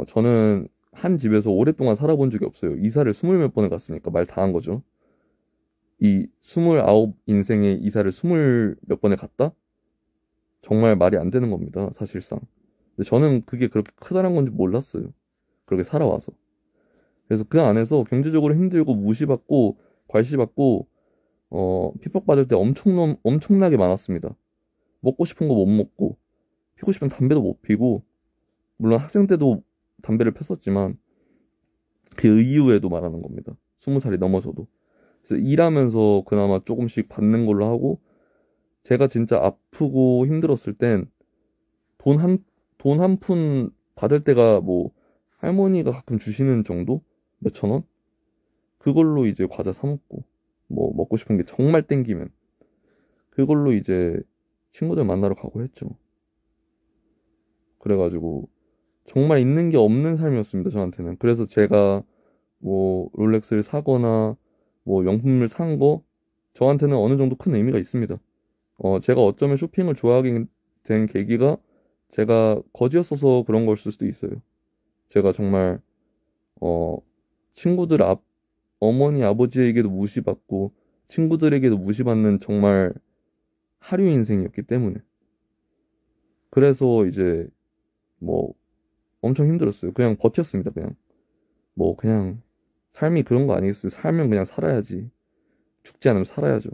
저는 한 집에서 오랫동안 살아본 적이 없어요. 이사를 20몇 번을 갔으니까 말 다 한 거죠. 이 29 인생의 이사를 20몇 번을 갔다? 정말 말이 안 되는 겁니다, 사실상. 근데 저는 그게 그렇게 크다는 건지 몰랐어요. 그렇게 살아와서. 그래서 그 안에서 경제적으로 힘들고 무시받고 괄시받고 핍박받을 때 엄청나게 많았습니다. 먹고 싶은 거 못 먹고 피고 싶은 담배도 못 피고 물론 학생 때도 담배를 폈었지만 그 이후에도 말하는 겁니다. 20살이 넘어서도. 그래서 일하면서 그나마 조금씩 받는 걸로 하고 제가 진짜 아프고 힘들었을 땐 돈 돈 한 푼 받을 때가 할머니가 가끔 주시는 정도? 몇천 원? 그걸로 이제 과자 사 먹고 먹고 싶은 게 정말 땡기면 그걸로 이제 친구들 만나러 가고 했죠. 그래가지고 정말 있는 게 없는 삶이었습니다, 저한테는. 그래서 제가 롤렉스를 사거나 명품을 산 거 저한테는 어느 정도 큰 의미가 있습니다. 제가 어쩌면 쇼핑을 좋아하게 된 계기가 제가 거지였어서 그런 걸 수도 있어요. 제가 정말 어, 친구들 어머니 아버지에게도 무시받고 친구들에게도 무시받는 정말 하류 인생이었기 때문에 그래서 이제 뭐 엄청 힘들었어요. 그냥 버텼습니다. 그냥 삶이 그런 거 아니겠어요? 살면 그냥 살아야지. 죽지 않으면 살아야죠.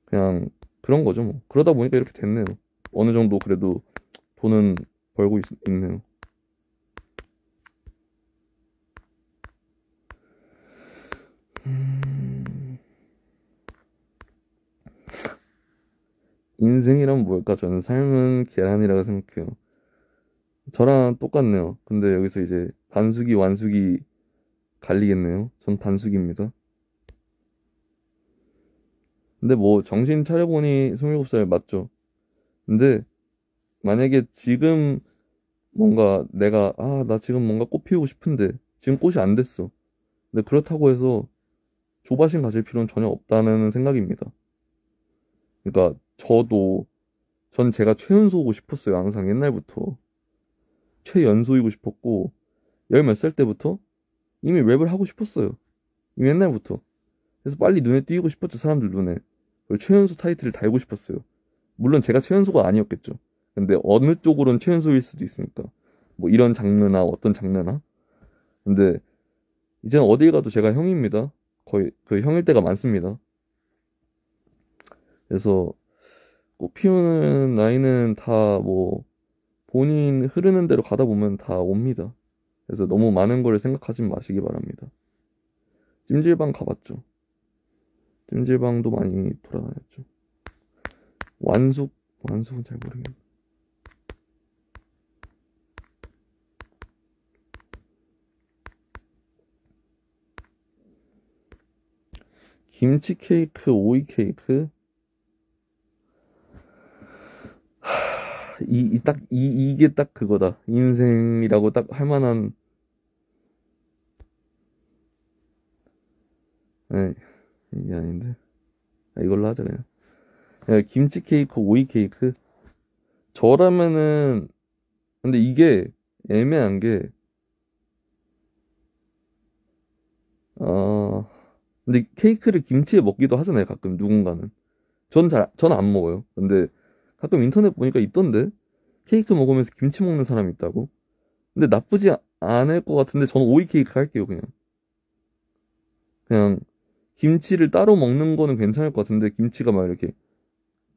그냥 그런 거죠, 뭐. 그러다 보니까 이렇게 됐네요. 어느 정도 그래도 돈은 벌고 있네요. 인생이란 뭘까? 저는 삶은 계란이라고 생각해요. 저랑 똑같네요. 근데 여기서 이제 반숙이, 완숙이 갈리겠네요. 전 반숙입니다. 근데 정신 차려보니 27살 맞죠? 근데 만약에 지금 나 지금 뭔가 꽃 피우고 싶은데 지금 꽃이 안 됐어. 근데 그렇다고 해서 조바심 가질 필요는 전혀 없다는 생각입니다. 그러니까 전 제가 최연소고 싶었어요. 항상 옛날부터. 최연소이고 싶었고 열 몇 살 때부터 이미 랩을 하고 싶었어요. 이미 옛날부터. 그래서 빨리 눈에 띄고 싶었죠, 사람들 눈에. 그리고 최연소 타이틀을 달고 싶었어요. 물론 제가 최연소가 아니었겠죠. 근데 어느 쪽으로는 최연소일 수도 있으니까. 뭐 이런 장르나 어떤 장르나. 근데 이제는 어딜 가도 제가 형입니다. 거의 그 형일 때가 많습니다. 그래서 꽃 피우는 나이는 다 뭐 본인 흐르는 대로 가다 보면 다 옵니다. 그래서 너무 많은 걸 생각하지 마시기 바랍니다. 찜질방 가봤죠. 찜질방도 많이 돌아다녔죠. 완숙은 잘 모르겠네. 김치 케이크, 오이 케이크. 이게 딱 그거다. 인생이라고 딱 할 만한. 네, 이게 아닌데. 이걸로 하자, 그냥. 김치 케이크, 오이 케이크. 저라면은, 근데 이게 애매한 게, 어, 근데 케이크를 김치에 먹기도 하잖아요, 가끔 누군가는. 전 안 먹어요. 근데 가끔 인터넷 보니까 있던데, 케이크 먹으면서 김치 먹는 사람이 있다고? 근데 나쁘지 않을 것 같은데, 저는 오이 케이크 할게요, 그냥. 그냥, 김치를 따로 먹는 거는 괜찮을 것 같은데, 김치가 막 이렇게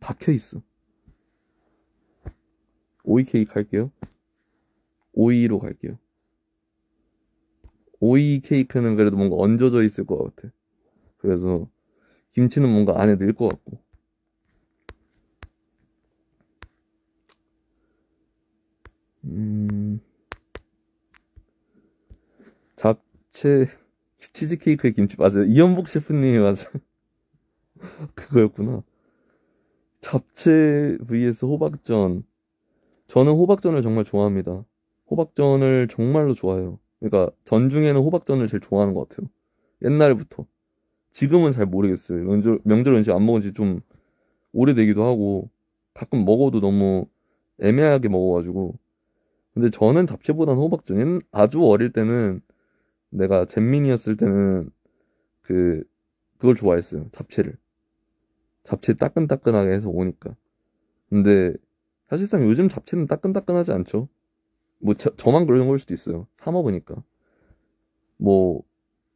박혀 있어. 오이 케이크 할게요. 오이로 갈게요. 오이 케이크는 그래도 뭔가 얹어져 있을 것 같아. 그래서 김치는 뭔가 안에 넣을 것 같고. 음, 잡채, 치즈케이크에 김치, 맞아요. 이연복 셰프님이 맞아. 그거였구나. 잡채 vs 호박전. 저는 호박전을 정말 좋아합니다. 호박전을 정말로 좋아해요. 그러니까 전 중에는 호박전을 제일 좋아하는 것 같아요. 옛날부터. 지금은 잘 모르겠어요. 명절 음식 안 먹은 지 좀 오래되기도 하고, 가끔 먹어도 너무 애매하게 먹어가지고. 근데 저는 잡채보다는 호박전. 아주 어릴 때는 내가 잼민이었을 때는 그, 그걸 좋아했어요. 잡채를. 잡채 따끈따끈하게 해서 오니까. 근데 사실상 요즘 잡채는 따끈따끈하지 않죠. 뭐 저만 그러는 걸 수도 있어요. 사 먹으니까. 뭐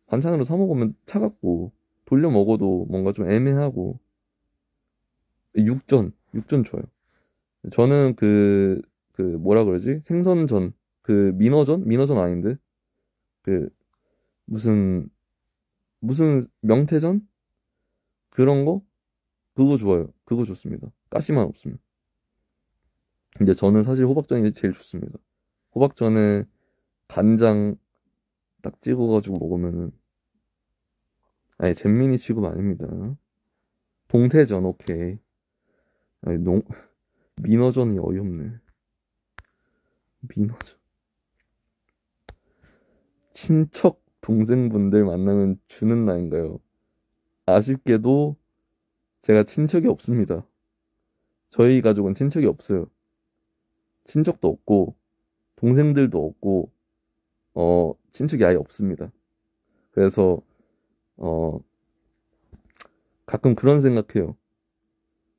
반찬으로 사 먹으면 차갑고 돌려 먹어도 뭔가 좀 애매하고. 육전 좋아요. 저는 그 뭐라 그러지? 생선전, 그 민어전 아닌데 그 무슨 명태전 그런 거 그거 좋아요. 그거 좋습니다. 가시만 없으면. 근데 저는 사실 호박전이 제일 좋습니다. 호박전에 간장 딱 찍어가지고 먹으면은. 아니 잼민이 취급 아닙니다. 동태전 오케이. 아니 민어전이 어이없네. 민어전. 친척 동생분들 만나면 주는 나인가요? 아쉽게도 제가 친척이 없습니다. 저희 가족은 친척이 없어요. 친척도 없고 동생들도 없고 친척이 아예 없습니다. 그래서 어 가끔 그런 생각해요.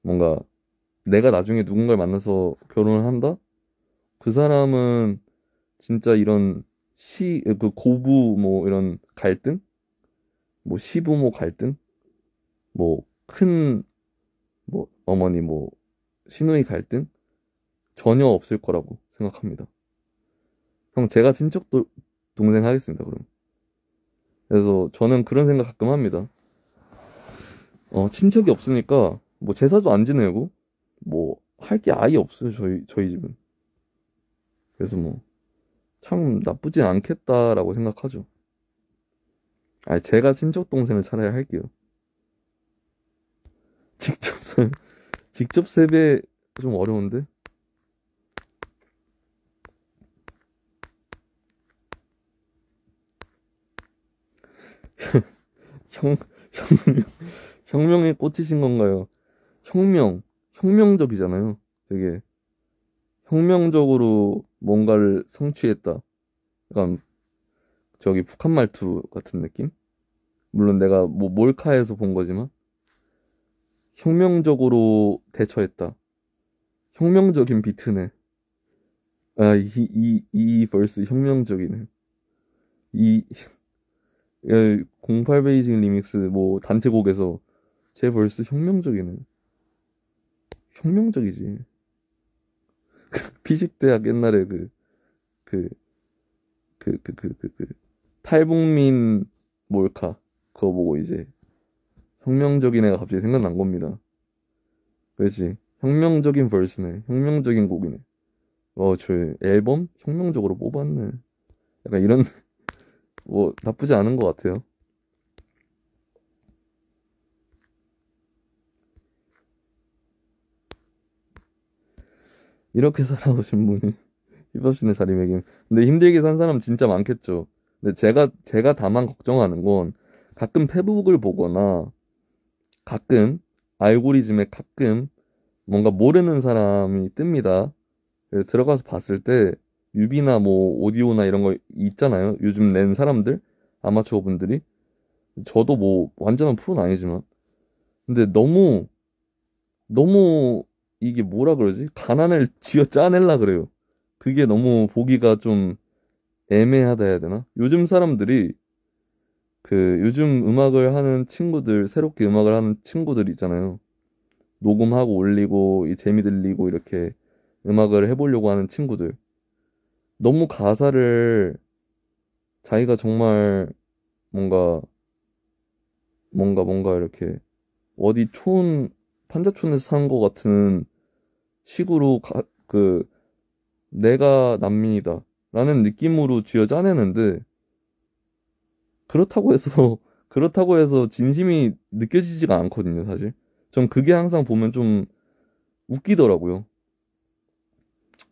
뭔가 내가 나중에 누군가를 만나서 결혼을 한다? 그 사람은 진짜 이런 그 고부 뭐 이런 갈등? 뭐 시부모 갈등? 뭐 큰 뭐 어머니 뭐 시누이 갈등? 전혀 없을 거라고 생각합니다. 형 제가 친척도 동생 하겠습니다, 그럼. 그래서 저는 그런 생각 가끔 합니다. 친척이 없으니까 뭐 제사도 안 지내고 뭐 할 게 아예 없어요, 저희 집은. 그래서 뭐 참 나쁘진 않겠다라고 생각하죠. 아니 제가 친척 동생을 차라리 할게요. 직접 설 직접 세배 좀 어려운데. 형 혁명에 꽂히신 건가요? 혁명적이잖아요. 되게 혁명적으로 뭔가를 성취했다. 약간 저기 북한 말투 같은 느낌? 물론 내가 뭐 몰카에서 본 거지만 혁명적으로 대처했다. 혁명적인 비트네. 아, 이 벌스 혁명적이네. 이 08 베이징 리믹스 뭐 단체곡에서 제 벌스 혁명적이네. 혁명적이지. 피식대학 옛날에 그, 탈북민 몰카 그거 보고 이제 혁명적인 애가 갑자기 생각난 겁니다. 그렇지. 혁명적인 벌스네. 혁명적인 곡이네. 저 앨범 혁명적으로 뽑았네. 약간 이런 뭐 나쁘지 않은 것 같아요. 이렇게 살아오신 분이 힙합씬의 자리매김. 근데 힘들게 산 사람 진짜 많겠죠. 근데 제가 다만 걱정하는 건 가끔 페북을 보거나 가끔 알고리즘에 가끔 뭔가 모르는 사람이 뜹니다. 그래서 들어가서 봤을 때 뮤비나 뭐 오디오나 이런 거 있잖아요. 요즘 낸 사람들 아마추어 분들이 저도 뭐 완전한 프로는 아니지만 근데 너무 이게 뭐라 그러지? 가난을 쥐어 짜낼라 그래요. 그게 너무 보기가 좀 애매하다 해야 되나? 요즘 사람들이 요즘 음악을 하는 친구들, 새롭게 음악을 하는 친구들 있잖아요. 녹음하고 올리고, 이 재미 들리고, 이렇게 음악을 해보려고 하는 친구들. 너무 가사를 자기가 정말 뭔가, 뭔가 이렇게 어디 판자촌에서 산 것 같은 식으로 내가 난민이다. 라는 느낌으로 쥐어 짜내는데, 그렇다고 해서, 그렇다고 해서 진심이 느껴지지가 않거든요, 사실. 전 그게 항상 보면 좀 웃기더라고요.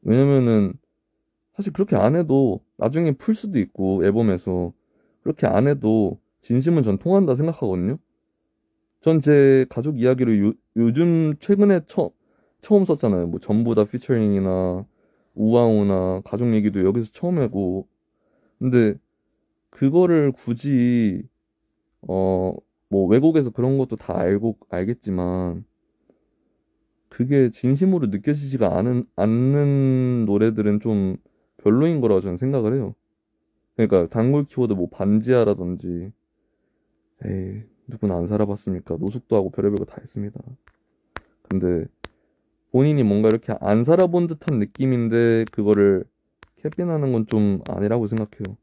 왜냐면은, 사실 그렇게 안 해도 나중에 풀 수도 있고, 앨범에서. 그렇게 안 해도 진심은 전 통한다 생각하거든요. 전 제 가족 이야기를 요즘 최근에 처음 썼잖아요. 뭐 전부 다 피처링이나 우아우나 가족 얘기도 여기서 처음 하고. 근데 그거를 굳이 어, 뭐 외국에서 그런 것도 다 알겠지만 그게 진심으로 느껴지지가 않는 노래들은 좀 별로인 거라고 저는 생각을 해요. 그러니까 단골 키워드 뭐 반지하라든지 에이 누구나 안 살아봤습니까? 노숙도 하고 별의별 거 다 했습니다. 근데 본인이 뭔가 이렇게 안 살아본 듯한 느낌인데 그거를 캐비하는 건 좀 아니라고 생각해요.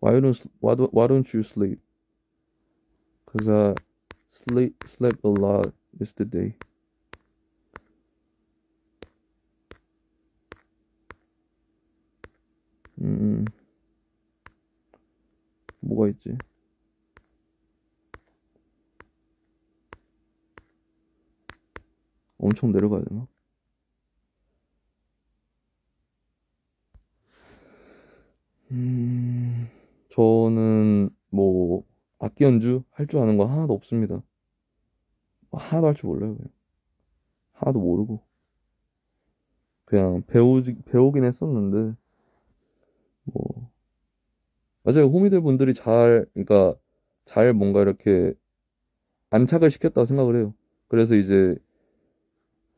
Why don't you sleep? Cause I slept a lot yesterday. 음, 뭐가 있지? 엄청 내려가야 되나? 음, 저는 뭐 악기 연주 할 줄 아는 거 하나도 없습니다. 하나도 할 줄 몰라요, 그냥. 하나도 모르고. 그냥 배우긴 했었는데, 뭐, 맞아요. 호미들 분들이 그러니까 잘 뭔가 이렇게 안착을 시켰다고 생각을 해요. 그래서 이제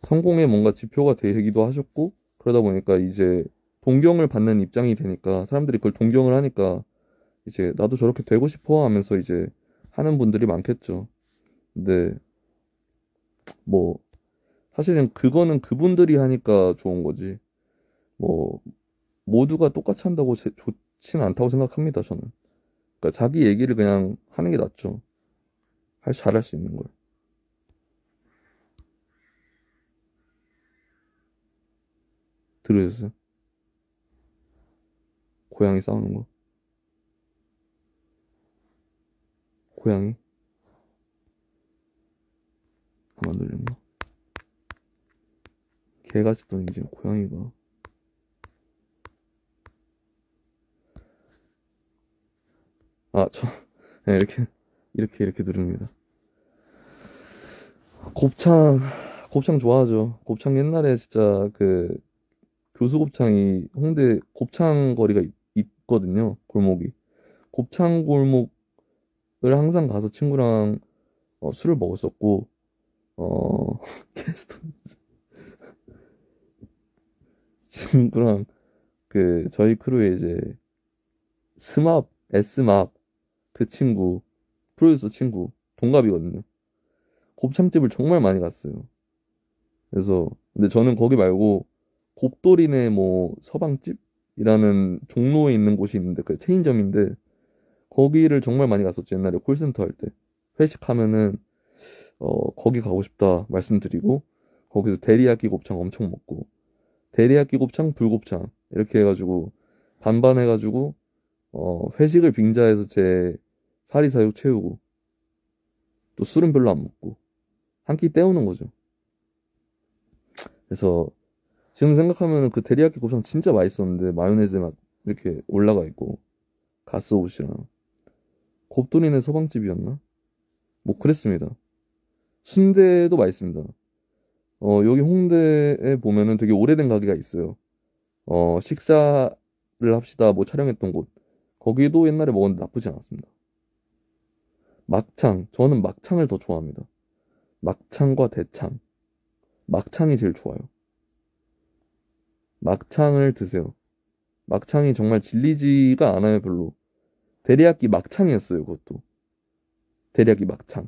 성공의 뭔가 지표가 되기도 하셨고, 그러다 보니까 이제 동경을 받는 입장이 되니까 사람들이 그걸 동경을 하니까 이제 나도 저렇게 되고 싶어 하면서 이제 하는 분들이 많겠죠. 근데 뭐 사실은 그거는 그분들이 하니까 좋은 거지. 뭐 모두가 똑같이 한다고 좋지는 않다고 생각합니다, 저는. 그러니까 자기 얘기를 그냥 하는 게 낫죠. 잘할 수 있는 걸. 들으셨어요? 고양이 싸우는 거. 고양이 가만 두는 거. 개가 짖더니 이제 고양이가. 네, 이렇게 누릅니다. 곱창, 곱창 좋아하죠. 곱창 옛날에 진짜 교수곱창이 홍대 곱창 거리가 있거든요. 골목이. 곱창 골목을 항상 가서 친구랑 술을 먹었었고, 게스트 친구랑 그 저희 크루에 이제 스맙, S맙 그 친구, 프로듀서 친구, 동갑이거든요. 곱창집을 정말 많이 갔어요. 그래서 근데 저는 거기 말고 곱돌이네 뭐 서방집이라는 종로에 있는 곳이 있는데 그 체인점인데 거기를 정말 많이 갔었죠. 옛날에 콜센터 할 때. 회식하면은 거기 가고 싶다 말씀드리고 거기서 데리야끼 곱창 엄청 먹고 데리야끼 곱창, 불곱창 이렇게 해가지고 반반 해가지고 회식을 빙자해서 제 사리사욕 채우고 또 술은 별로 안 먹고 한 끼 때우는 거죠. 그래서 지금 생각하면 그 데리야끼 곱창 진짜 맛있었는데 마요네즈에 막 이렇게 올라가 있고 가스오시랑 곱돌이네 서방집이었나? 뭐 그랬습니다. 순대도 맛있습니다. 여기 홍대에 보면은 되게 오래된 가게가 있어요. 식사를 합시다 뭐 촬영했던 곳. 거기도 옛날에 먹었는데 나쁘지 않았습니다. 막창, 저는 막창을 더 좋아합니다. 막창과 대창. 막창이 제일 좋아요. 막창을 드세요. 막창이 정말 질리지가 않아요, 별로. 데리야끼 막창이었어요, 그것도. 데리야끼 막창.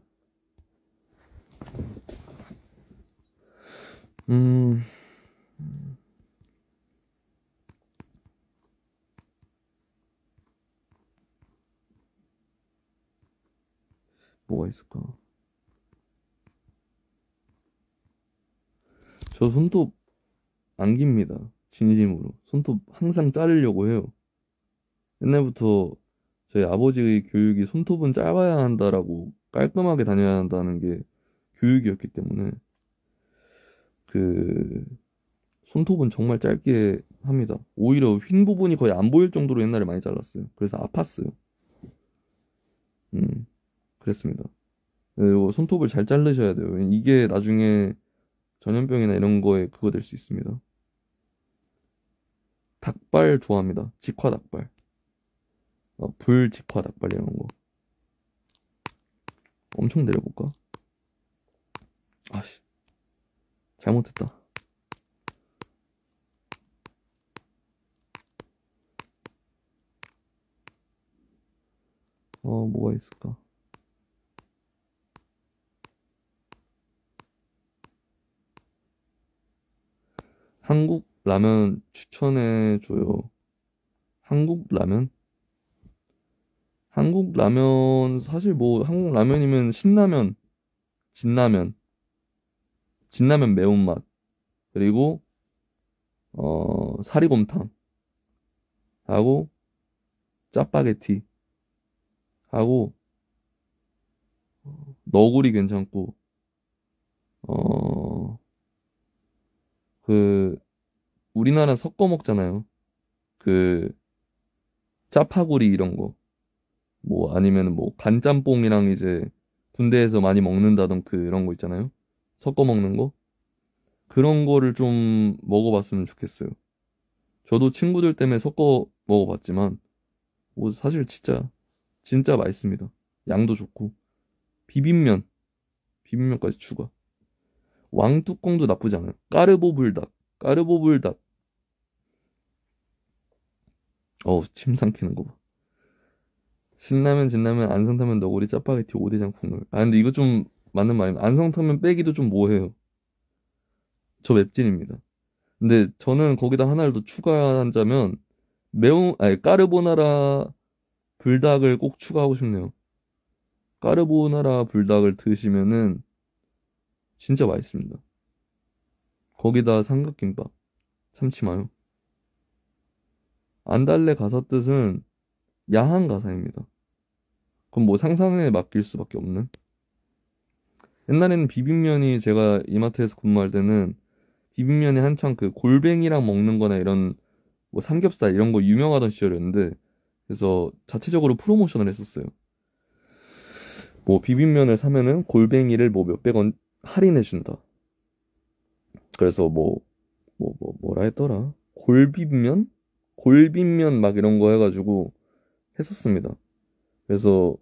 음, 뭐가 있을까? 저 손톱 안 깁니다. 진심으로. 손톱 항상 자르려고 해요. 옛날부터 저희 아버지의 교육이 손톱은 짧아야 한다라고 깔끔하게 다녀야 한다는 게 교육이었기 때문에 그 손톱은 정말 짧게 합니다. 오히려 휜 부분이 거의 안 보일 정도로 옛날에 많이 잘랐어요. 그래서 아팠어요. 음, 그랬습니다. 그리고 손톱을 잘 자르셔야 돼요. 이게 나중에 전염병이나 이런 거에 그거 될 수 있습니다. 닭발 좋아합니다. 직화 닭발. 불 직화 닭발 이런 거. 엄청 내려볼까? 아씨, 잘못했다. 뭐가 있을까? 한국 라면 추천해줘요. 한국 라면? 한국 라면, 사실 뭐, 한국 라면이면 신라면, 진라면, 진라면 매운맛, 그리고, 사리곰탕, 하고, 짜파게티, 하고, 너구리 괜찮고, 어, 그, 우리나라 섞어 먹잖아요. 그, 짜파구리 이런 거. 뭐, 아니면 뭐, 간짬뽕이랑 이제, 군대에서 많이 먹는다던 그런 거 있잖아요. 섞어 먹는 거. 그런 거를 좀 먹어봤으면 좋겠어요. 저도 친구들 때문에 섞어 먹어봤지만, 뭐 사실 진짜 맛있습니다. 양도 좋고. 비빔면, 비빔면까지 추가. 왕뚜껑도 나쁘지 않아요. 까르보 불닭, 까르보 불닭. 침 삼키는 거 봐. 신라면, 진라면, 안성탕면, 너구리, 짜파게티, 오대장 국물. 근데 이거 좀 맞는 말입니다. 안성탕면 빼기도 좀 뭐해요. 저 맵찔입니다. 근데 저는 거기다 하나를 더 추가한다면, 아니, 까르보나라 불닭을 꼭 추가하고 싶네요. 까르보나라 불닭을 드시면은 진짜 맛있습니다. 거기다 삼각김밥, 참치마요. 안달레 가사 뜻은 야한 가사입니다. 그럼 뭐 상상에 맡길 수밖에 없는? 옛날에는 비빔면이 제가 이마트에서 근무할 때는 비빔면이 한창 그 골뱅이랑 먹는 거나 이런 뭐 삼겹살 이런 거 유명하던 시절이었는데 그래서 자체적으로 프로모션을 했었어요. 뭐 비빔면을 사면은 골뱅이를 뭐 몇백 원 할인해 준다. 그래서 뭐라 했더라? 골빈면? 골빈면 막 이런 거 해가지고 했었습니다. 그래서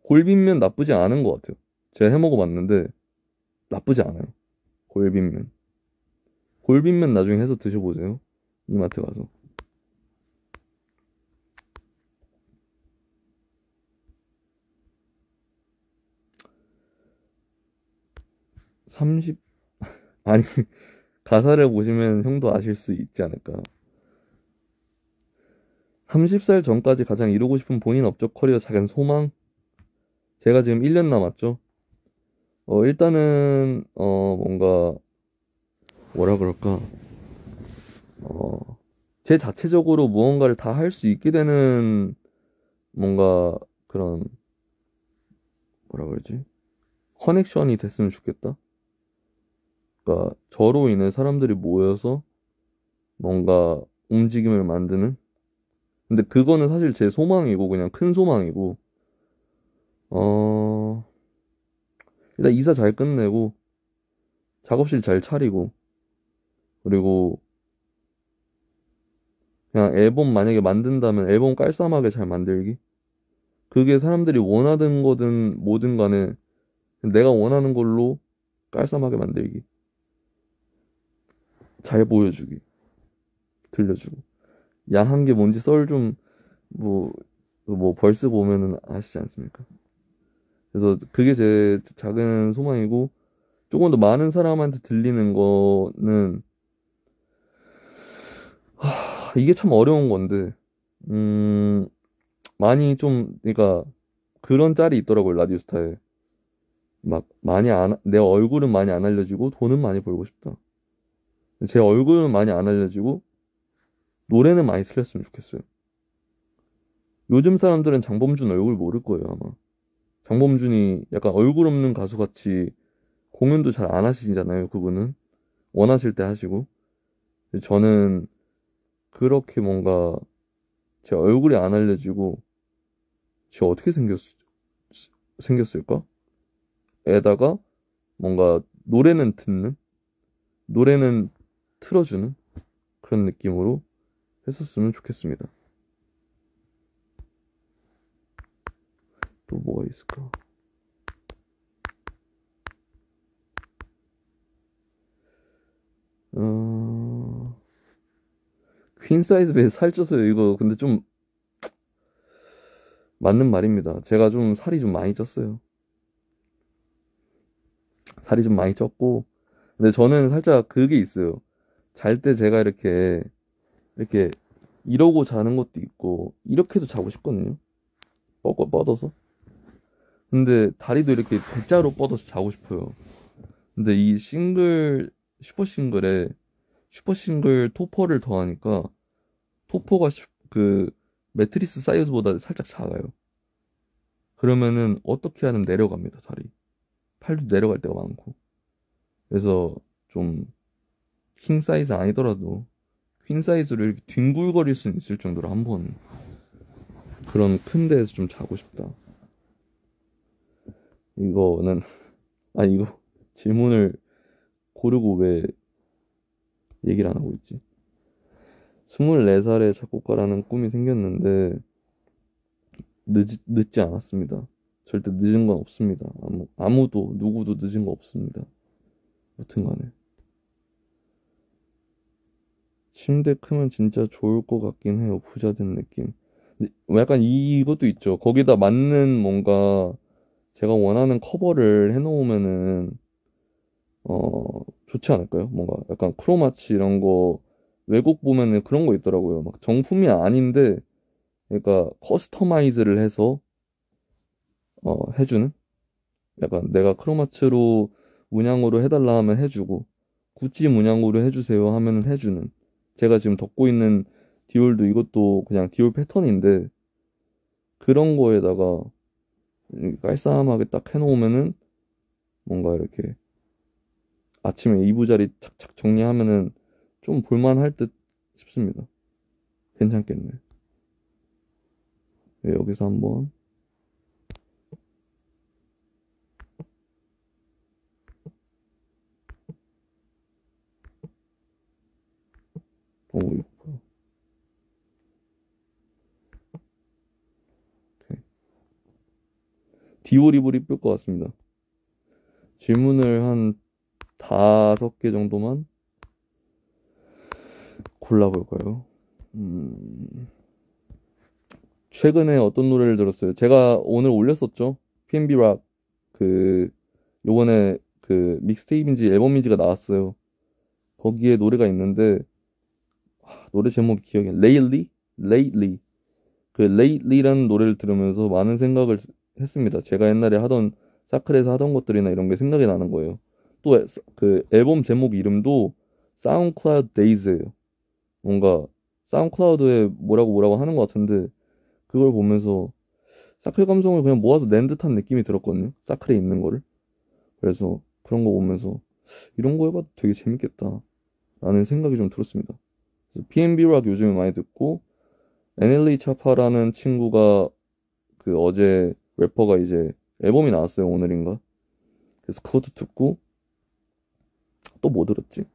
골빈면 나쁘지 않은 것 같아요. 제가 해 먹어봤는데 나쁘지 않아요. 골빈면. 골빈면 나중에 해서 드셔보세요. 이마트 가서. 30, 아니, 가사를 보시면 형도 아실 수 있지 않을까. 30살 전까지 가장 이루고 싶은 본인 업적 커리어 작은 소망? 제가 지금 1년 남았죠. 일단은, 뭔가, 뭐라 그럴까. 어, 제 자체적으로 무언가를 다 할 수 있게 되는 뭔가 그런, 뭐라 그러지? 커넥션이 됐으면 좋겠다. 그러니까 저로 인해 사람들이 모여서 뭔가 움직임을 만드는? 근데 그거는 사실 제 소망이고 그냥 큰 소망이고 어 일단 이사 잘 끝내고 작업실 잘 차리고 그리고 그냥 앨범 만약에 만든다면 앨범 깔쌈하게 잘 만들기. 그게 사람들이 원하든 거든 뭐든 간에 내가 원하는 걸로 깔쌈하게 만들기. 잘 보여주기. 들려주고. 야한 게 뭔지 썰 좀, 뭐, 벌스 보면은 아시지 않습니까? 그래서 그게 제 작은 소망이고, 조금 더 많은 사람한테 들리는 거는, 이게 참 어려운 건데, 음, 많이 좀, 그러니까, 그런 짤이 있더라고요, 라디오스타에. 막, 내 얼굴은 많이 안 알려지고, 돈은 많이 벌고 싶다. 제 얼굴은 많이 안 알려지고, 노래는 많이 틀렸으면 좋겠어요. 요즘 사람들은 장범준 얼굴 모를 거예요, 아마. 장범준이 약간 얼굴 없는 가수 같이 공연도 잘 안 하시잖아요, 그분은. 원하실 때 하시고. 저는 그렇게 뭔가 제 얼굴이 안 알려지고, 제가 어떻게 생겼을까? 에다가 뭔가 노래는 듣는, 노래는 틀어주는 그런 느낌으로 했었으면 좋겠습니다. 또 뭐가 있을까? 어, 퀸 사이즈 베이 살쪄서요. 이거 근데 좀 맞는 말입니다. 제가 좀 살이 좀 많이 쪘어요. 살이 좀 많이 쪘고, 근데 저는 살짝 그게 있어요. 잘 때 제가 이렇게 이러고 자는 것도 있고, 이렇게도 자고 싶거든요. 뻗어서. 근데 다리도 이렇게 대자로 뻗어서 자고 싶어요. 근데 이 슈퍼 싱글 토퍼를 더하니까, 토퍼가 그 매트리스 사이즈보다 살짝 작아요. 그러면은 어떻게 하면 내려갑니다, 다리. 팔도 내려갈 때가 많고. 그래서 좀 킹 사이즈 아니더라도 퀸 사이즈로 이렇게 뒹굴거릴 수 있을 정도로 한번 그런 큰 데에서 좀 자고 싶다. 이거는 아니 이거 질문을 고르고 왜 얘기를 안 하고 있지? 24살에 작곡가라는 꿈이 생겼는데 늦지 않았습니다. 절대 늦은 건 없습니다. 아무도 누구도 늦은 거 없습니다. 무튼 간에 침대 크면 진짜 좋을 것 같긴 해요. 부자 된 느낌. 근데 약간 이것도 있죠. 거기다 맞는 뭔가 제가 원하는 커버를 해놓으면은 좋지 않을까요? 뭔가 약간 크로마치 이런 거 외국 보면은 그런 거 있더라고요. 막 정품이 아닌데 그러니까 커스터마이즈를 해서 해주는 약간 내가 크로마츠로 문양으로 해달라 하면 해주고 구찌 문양으로 해주세요 하면은 해주는 제가 지금 덮고 있는 디올도 이것도 그냥 디올 패턴인데 그런 거에다가 깔쌈하게 딱 해놓으면은 뭔가 이렇게 아침에 이부자리 착착 정리하면은 좀 볼만할 듯 싶습니다. 괜찮겠네. 네, 여기서 한번 오, 디오립을 이쁠 것 같습니다. 질문을 한 5개 정도만 골라볼까요? 최근에 어떤 노래를 들었어요? 제가 오늘 올렸었죠? PNB 락 그 요번에 그 믹스테이프인지 앨범인지가 나왔어요. 거기에 노래가 있는데 노래 제목이 기억이 안 나. Lately 그 Lately라는 노래를 들으면서 많은 생각을 했습니다. 제가 옛날에 하던 사클에서 하던 것들이나 이런 게 생각이 나는 거예요. 또 그 앨범 제목 이름도 SoundCloud Days예요. 뭔가 사운드클라우드에 뭐라고 하는 것 같은데 그걸 보면서 사클 감성을 그냥 모아서 낸 듯한 느낌이 들었거든요. 사클에 있는 거를. 그래서 그런 거 보면서 이런 거 해봐도 되게 재밌겠다 라는 생각이 좀 들었습니다. 그래서 PNB 락 요즘에 많이 듣고 NLE 차파라는 친구가 그 어제 래퍼가 이제 앨범이 나왔어요. 오늘인가. 그래서 그것도 듣고 또 뭐 들었지?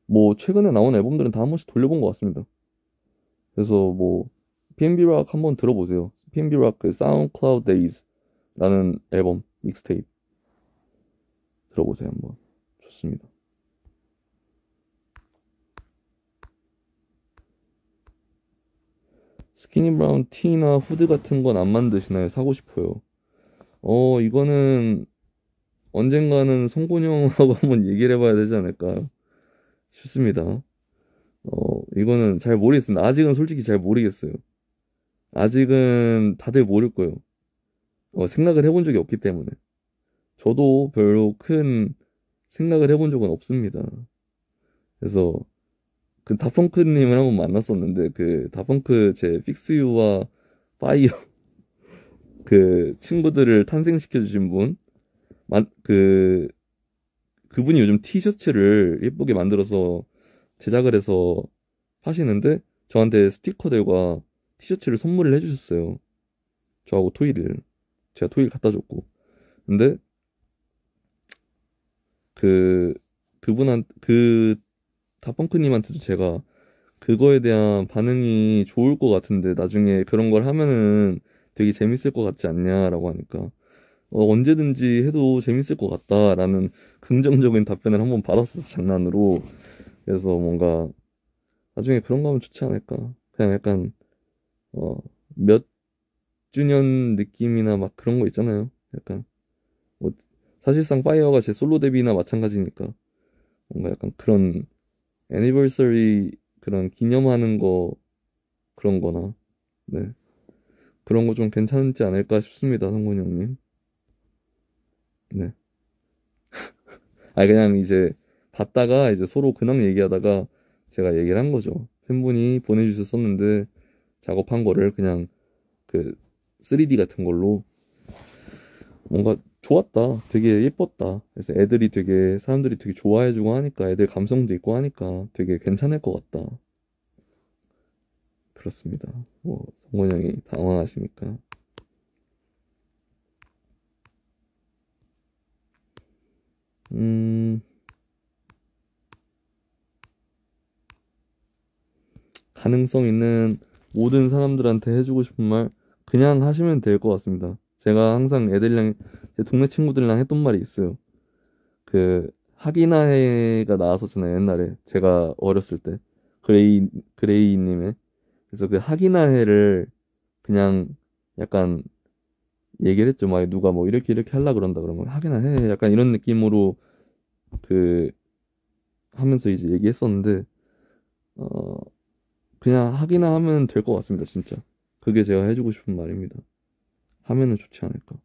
뭐 최근에 나온 앨범들은 다 한 번씩 돌려본 것 같습니다. 그래서 뭐 PNB 락 한번 들어보세요. PNB 락그 SoundCloud Days라는 앨범 믹스테이프 들어보세요 한번. 좋습니다. 스키니 브라운 티나 후드 같은 건 안 만드시나요? 사고 싶어요. 이거는 언젠가는 성곤이 형하고 한번 얘기를 해봐야 되지 않을까 싶습니다. 이거는 잘 모르겠습니다. 아직은 솔직히 잘 모르겠어요. 아직은 다들 모를 거예요. 생각을 해본 적이 없기 때문에. 저도 별로 큰 생각을 해본 적은 없습니다. 그래서 그 다펑크님을 한번 만났었는데 그 다펑크 제 픽스유와 파이어 그 친구들을 탄생시켜 주신 분, 그 그분이 요즘 티셔츠를 예쁘게 만들어서 제작을 해서 하시는데 저한테 스티커들과 티셔츠를 선물을 해주셨어요. 저하고 토이를 제가 토이를 갖다 줬고 근데 그 그 다펑크님한테도 제가 그거에 대한 반응이 좋을 것 같은데 나중에 그런 걸 하면은 되게 재밌을 것 같지 않냐라고 하니까 언제든지 해도 재밌을 것 같다라는 긍정적인 답변을 한번 받았었어 장난으로. 그래서 뭔가 나중에 그런 거 하면 좋지 않을까. 그냥 약간 몇 주년 느낌이나 막 그런 거 있잖아요. 약간 뭐 사실상 파이어가 제 솔로 데뷔나 마찬가지니까 뭔가 약간 그런 애니버서리 그런 기념하는 거 그런 거나 네 그런 거 좀 괜찮지 않을까 싶습니다 성곤이 형님. 네. 그냥 이제 봤다가 이제 서로 근황 얘기하다가 제가 얘기를 한 거죠. 팬분이 보내주셨었는데 작업한 거를 그냥 그 3D 같은 걸로 뭔가 좋았다. 되게 예뻤다. 그래서 사람들이 되게 좋아해주고 하니까 애들 감성도 있고 하니까 되게 괜찮을 것 같다. 그렇습니다. 뭐 성곤 형이 당황하시니까. 음, 가능성 있는 모든 사람들한테 해주고 싶은 말 그냥 하시면 될 것 같습니다. 제가 항상 애들이랑 제 동네 친구들이랑 했던 말이 있어요. 그 하기나해가 나왔었잖아요 옛날에 제가 어렸을 때 그레이님의 그래서 그 하기나해를 그냥 약간 얘기를 했죠. 막 누가 뭐 이렇게 하려 그런다 그러면 하기나해 약간 이런 느낌으로 그 하면서 이제 얘기했었는데 어 그냥 하기나 하면 될 것 같습니다 진짜. 그게 제가 해주고 싶은 말입니다. 하면은 좋지 않을까.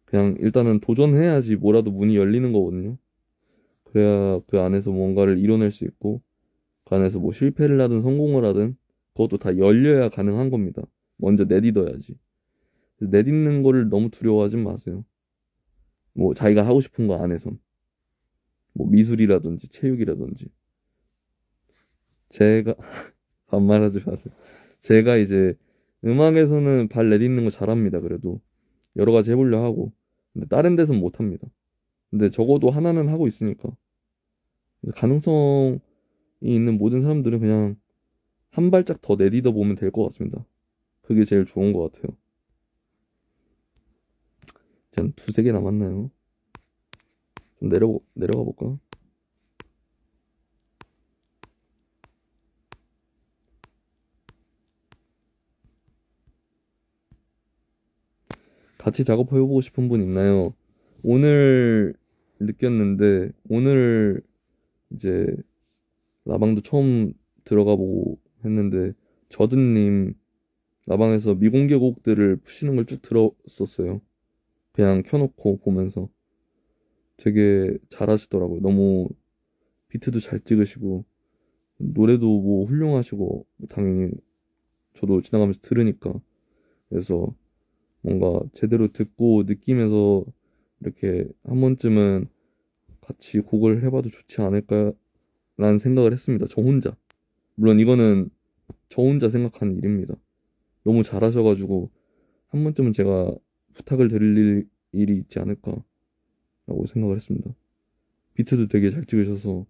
그냥 일단은 도전해야지 뭐라도 문이 열리는 거거든요. 그래야 그 안에서 뭔가를 이뤄낼 수 있고 그 안에서 뭐 실패를 하든 성공을 하든 그것도 다 열려야 가능한 겁니다. 먼저 내딛어야지. 내딛는 거를 너무 두려워하지 마세요. 뭐 자기가 하고 싶은 거 안에선 뭐 미술이라든지 체육이라든지 제가 반말하지 마세요. 제가 이제 음악에서는 발 내딛는 거 잘합니다. 그래도 여러 가지 해보려 하고 근데 다른 데선 못합니다. 근데 적어도 하나는 하고 있으니까 가능성이 있는 모든 사람들은 그냥 한 발짝 더 내딛어 보면 될 것 같습니다. 그게 제일 좋은 것 같아요. 한 두세 개 남았나요? 좀 내려가 볼까? 같이 작업해보고 싶은 분 있나요? 오늘 느꼈는데, 오늘 이제 라방도 처음 들어가 보고 했는데, 저든님 라방에서 미공개 곡들을 푸시는 걸 쭉 들었었어요. 그냥 켜놓고 보면서 되게 잘하시더라고요. 너무 비트도 잘 찍으시고, 노래도 뭐 훌륭하시고, 당연히 저도 지나가면서 들으니까. 그래서 뭔가 제대로 듣고 느끼면서 이렇게 한 번쯤은 같이 곡을 해봐도 좋지 않을까라는 생각을 했습니다. 저 혼자. 물론 이거는 저 혼자 생각하는 일입니다. 너무 잘하셔가지고 한 번쯤은 제가 부탁을 드릴 일이 있지 않을까라고 생각을 했습니다. 비트도 되게 잘 찍으셔서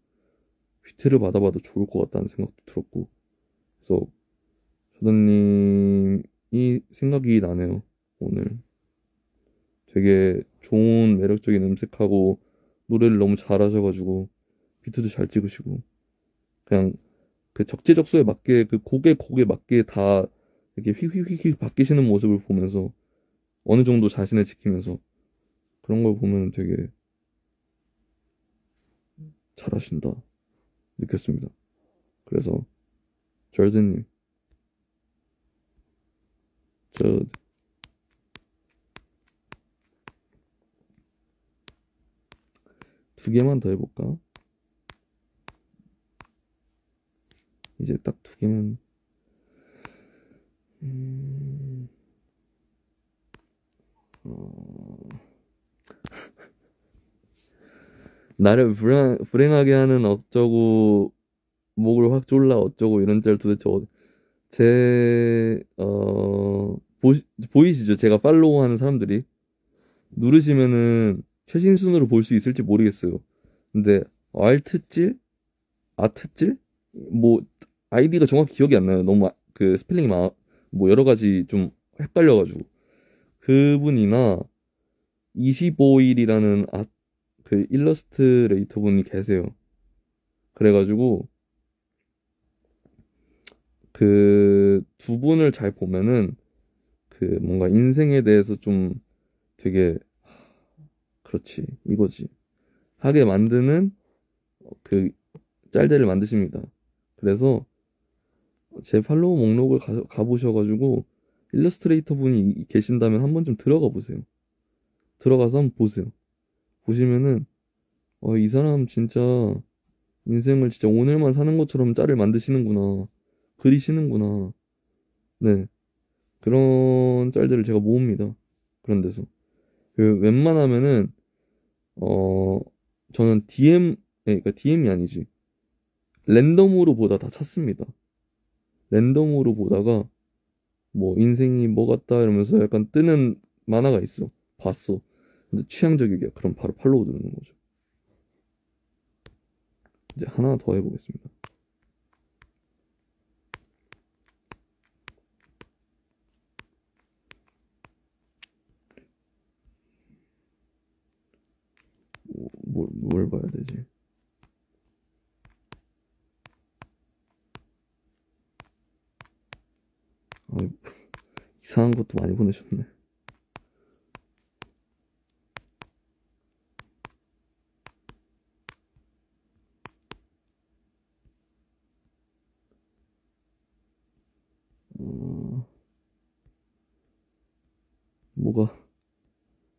비트를 받아봐도 좋을 것 같다는 생각도 들었고, 그래서 조던님이 생각이 나네요. 오늘 되게 좋은 매력적인 음색하고 노래를 너무 잘하셔가지고 비트도 잘 찍으시고, 그냥 그 적재적소에 맞게 그 곡에 맞게 다 이렇게 휙휙휙휙 바뀌시는 모습을 보면서 어느 정도 자신을 지키면서 그런 걸 보면 되게 잘하신다 느꼈습니다. 그래서 절드님, 저 두 개만 더 해볼까? 이제 딱 두 개면 음, 어, 나를 불행하게 하는 어쩌고 목을 확 졸라 어쩌고 이런 짤 도대체 보이시죠? 제가 팔로우하는 사람들이 누르시면은 최신순으로 볼 수 있을지 모르겠어요. 근데 알트찔, 아트찔, 뭐 아이디가 정확히 기억이 안 나요. 너무 그 스펠링이 뭐 여러 가지 좀 헷갈려가지고 그분이나 25일이라는 그 일러스트레이터 분이 계세요. 그래가지고 그 두 분을 잘 보면은 그 뭔가 인생에 대해서 좀 되게 그렇지 이거지 하게 만드는 그 짤들을 만드십니다. 그래서 제 팔로우 목록을 가보셔가지고 일러스트레이터 분이 계신다면 한 번쯤 들어가 보세요. 들어가서 한번 보세요. 보시면은 이 사람 진짜 인생을 진짜 오늘만 사는 것처럼 짤을 만드시는구나. 그리시는구나. 네. 그런 짤들을 제가 모읍니다. 그런 데서. 그 웬만하면은 어 저는 그러니까 DM이 아니지. 랜덤으로 보다 다 찾습니다. 랜덤으로 보다가 뭐 인생이 뭐 같다 이러면서 약간 뜨는 만화가 있어. 봤어. 근데 취향적이게 그럼 바로 팔로우 누르는 거죠. 이제 하나 더 해보겠습니다. 뭘 봐야 되지? 아, 이상한 것도 많이 보내셨네. 어,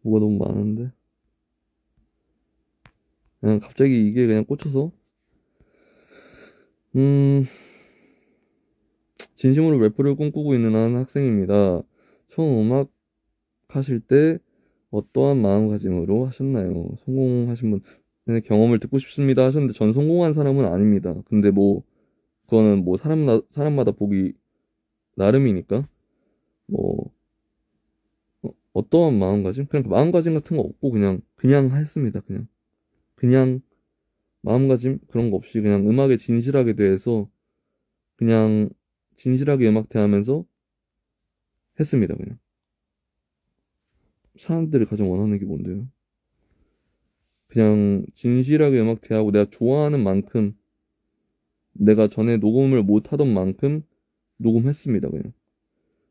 뭐가 너무 많은데? 그냥 갑자기 이게 그냥 꽂혀서 음 진심으로 래퍼를 꿈꾸고 있는 한 학생입니다. 처음 음악 하실 때 어떠한 마음가짐으로 하셨나요? 성공하신 분 경험을 듣고 싶습니다 하셨는데 전 성공한 사람은 아닙니다. 근데 뭐 그거는 뭐 사람마다 보기 나름이니까 뭐 어떠한 마음가짐? 그냥 그 마음가짐 같은 거 없고 그냥 했습니다. 그냥 마음가짐 그런 거 없이 그냥 음악에 진실하게 대해서 그냥 진실하게 음악 대하면서 했습니다. 그냥 사람들이 가장 원하는 게 뭔데요? 그냥 진실하게 음악 대하고 내가 좋아하는 만큼 내가 전에 녹음을 못 하던 만큼 녹음했습니다, 그냥.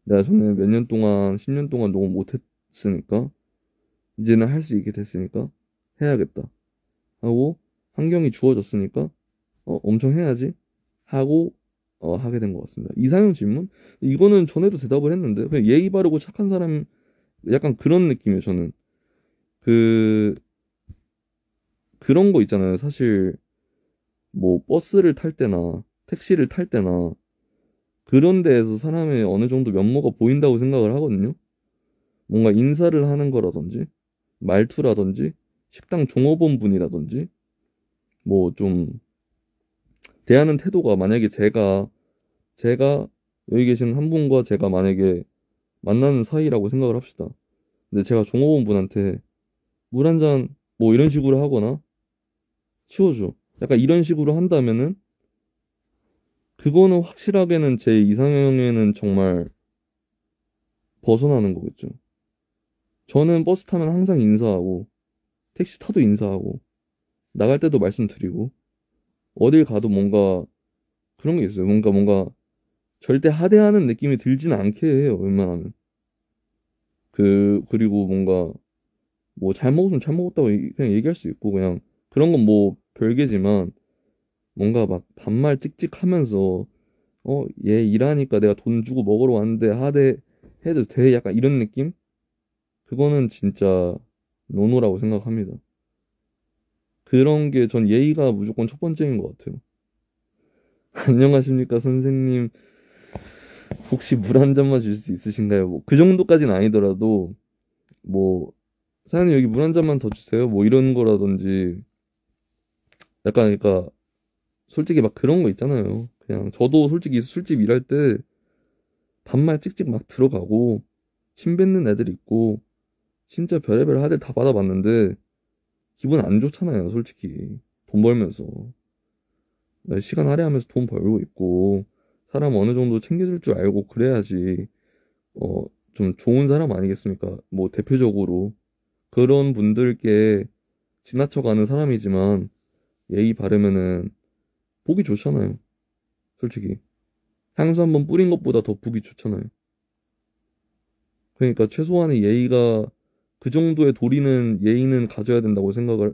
내가 전에 몇 년 동안, 10년 동안 녹음 못 했으니까 이제는 할 수 있게 됐으니까 해야겠다 하고 환경이 주어졌으니까 엄청 해야지 하고 하게 된 것 같습니다. 이상형 질문? 이거는 전에도 대답을 했는데 그냥 예의 바르고 착한 사람 약간 그런 느낌이에요. 저는 그 그런 거 있잖아요. 사실 뭐 버스를 탈 때나 택시를 탈 때나 그런 데에서 사람의 어느 정도 면모가 보인다고 생각을 하거든요. 뭔가 인사를 하는 거라든지 말투라든지 식당 종업원 분이라든지 뭐 좀 대하는 태도가 만약에 제가 여기 계신 한 분과 제가 만약에 만나는 사이라고 생각을 합시다. 근데 제가 종업원 분한테 물 한 잔 뭐 이런 식으로 하거나 치워줘. 약간 이런 식으로 한다면은 그거는 확실하게는 제 이상형에는 정말 벗어나는 거겠죠. 저는 버스 타면 항상 인사하고 택시 타도 인사하고 나갈 때도 말씀드리고 어딜 가도 뭔가 그런 게 있어요. 뭔가 절대 하대하는 느낌이 들지는 않게 해요. 웬만하면. 그리고 뭔가 뭐 잘 먹었으면 잘 먹었다고 그냥 얘기할 수 있고 그냥 그런 건 뭐 별개지만 뭔가 막 반말 찍찍하면서 얘 일하니까 내가 돈 주고 먹으러 왔는데 하대 해도 돼 약간 이런 느낌? 그거는 진짜 노노라고 생각합니다. 그런 게 전 예의가 무조건 첫 번째인 것 같아요. 안녕하십니까 선생님 혹시 물 한 잔만 줄 수 있으신가요? 뭐 그 정도까지는 아니더라도 뭐 사장님 여기 물 한 잔만 더 주세요 뭐 이런 거라든지 약간 그러니까 솔직히 막 그런 거 있잖아요. 그냥 저도 솔직히 술집 일할 때 반말 찍찍 막 들어가고 침 뱉는 애들 있고 진짜 별의별 하들 다 받아봤는데 기분 안 좋잖아요. 솔직히 돈 벌면서 나 시간 할애하면서 돈 벌고 있고 사람 어느 정도 챙겨줄 줄 알고 그래야지 어 좀 좋은 사람 아니겠습니까? 뭐 대표적으로 그런 분들께 지나쳐가는 사람이지만 예의 바르면은 보기 좋잖아요. 솔직히 향수 한번 뿌린 것보다 더 보기 좋잖아요. 그러니까 최소한의 예의가 그 정도의 도리는 예의는 가져야 된다고 생각을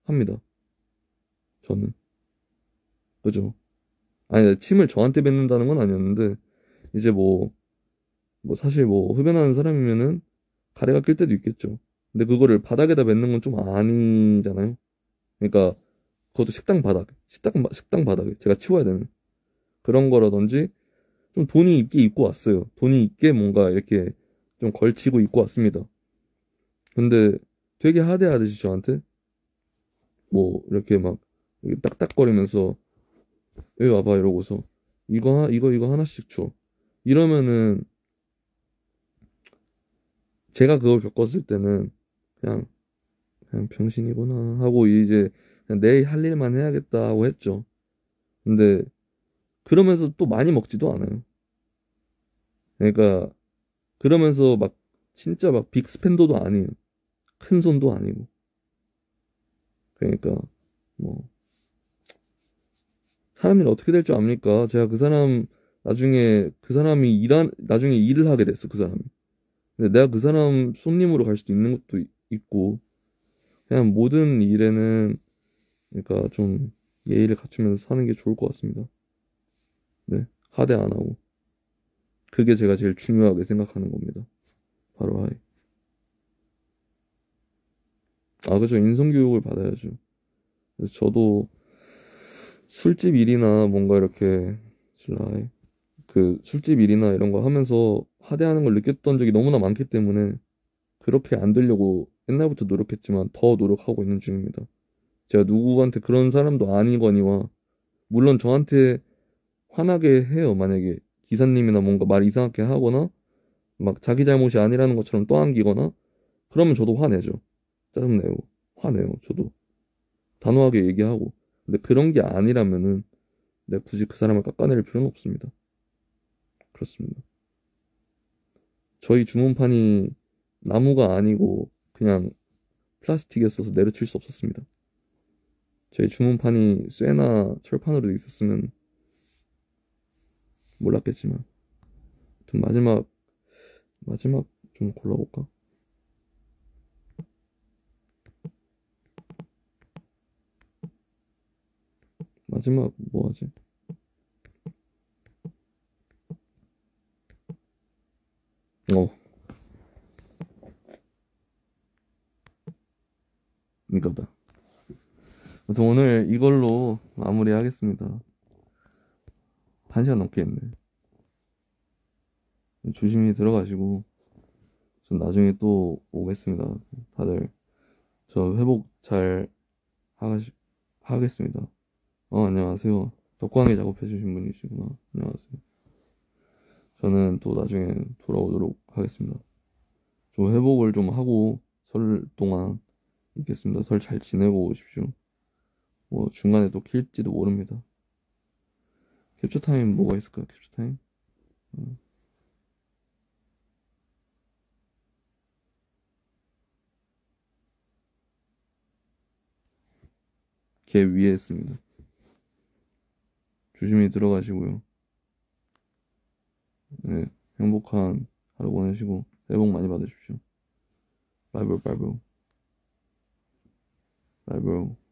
합니다. 저는 그죠? 아니 침을 저한테 뱉는다는 건 아니었는데 이제 뭐 사실 뭐 흡연하는 사람이면은 가래가 낄 때도 있겠죠. 근데 그거를 바닥에다 뱉는 건 좀 아니잖아요. 그러니까 그것도 식당 바닥에 제가 치워야 되는 그런 거라든지 좀 돈이 있게 입고 왔어요. 돈이 있게 뭔가 이렇게 좀 걸치고 입고 왔습니다. 근데 되게 하대하듯이 저한테 뭐 이렇게 막 이렇게 딱딱거리면서 여기 와봐 이러고서 이거 하나씩 줘. 이러면은 제가 그걸 겪었을 때는 그냥 그냥 병신이구나 하고 이제 그냥 내 할 일만 해야겠다 하고 했죠. 근데 그러면서 또 많이 먹지도 않아요. 그러니까 그러면서 막 진짜 막 빅스펜더도 아니에요. 큰 손도 아니고. 그러니까 뭐 사람이 어떻게 될 줄 압니까? 제가 그 사람 나중에 그 사람이 나중에 일을 하게 됐어 그 사람이. 근데 내가 그 사람 손님으로 갈 수도 있는 것도 있고 그냥 모든 일에는 그러니까 좀 예의를 갖추면서 사는 게 좋을 것 같습니다. 네, 하대 안 하고 그게 제가 제일 중요하게 생각하는 겁니다. 바로 하이. 아 그죠 인성교육을 받아야죠. 그래서 저도 술집 일이나 뭔가 이렇게 실라이 그 술집 일이나 이런 거 하면서 하대하는 걸 느꼈던 적이 너무나 많기 때문에 그렇게 안 되려고 옛날부터 노력했지만 더 노력하고 있는 중입니다. 제가 누구한테 그런 사람도 아니거니와 물론 저한테 화나게 해요. 만약에 기사님이나 뭔가 말 이상하게 하거나 막 자기 잘못이 아니라는 것처럼 떠안기거나 그러면 저도 화내죠. 짜증내고 화내요. 저도 단호하게 얘기하고 근데 그런 게 아니라면은 내가 굳이 그 사람을 깎아낼 필요는 없습니다. 그렇습니다. 저희 주문판이 나무가 아니고 그냥 플라스틱이었어서 내려칠 수 없었습니다. 저희 주문판이 쇠나 철판으로 돼 있었으면 몰랐겠지만. 아무튼 마지막 좀 골라볼까? 마지막 뭐 하지? 어, 이거다. 아무튼 오늘 이걸로 마무리하겠습니다. 1시간 넘게 했네. 조심히 들어가시고 전 나중에 또 오겠습니다. 다들 저 회복 잘 하시, 하겠습니다. 안녕하세요. 덕광이 작업해주신 분이시구나. 안녕하세요. 저는 또 나중에 돌아오도록 하겠습니다. 좀 회복을 좀 하고 설 동안 있겠습니다. 설 잘 지내고 오십시오. 뭐 중간에 또 킬지도 모릅니다. 캡처 타임 뭐가 있을까요? 캡처 타임? 음, 걔 위에 있습니다. 조심히 들어가시고요. 네, 행복한 하루 보내시고 새해 복 많이 받으십시오. 바이바이 바이바이 바이바이.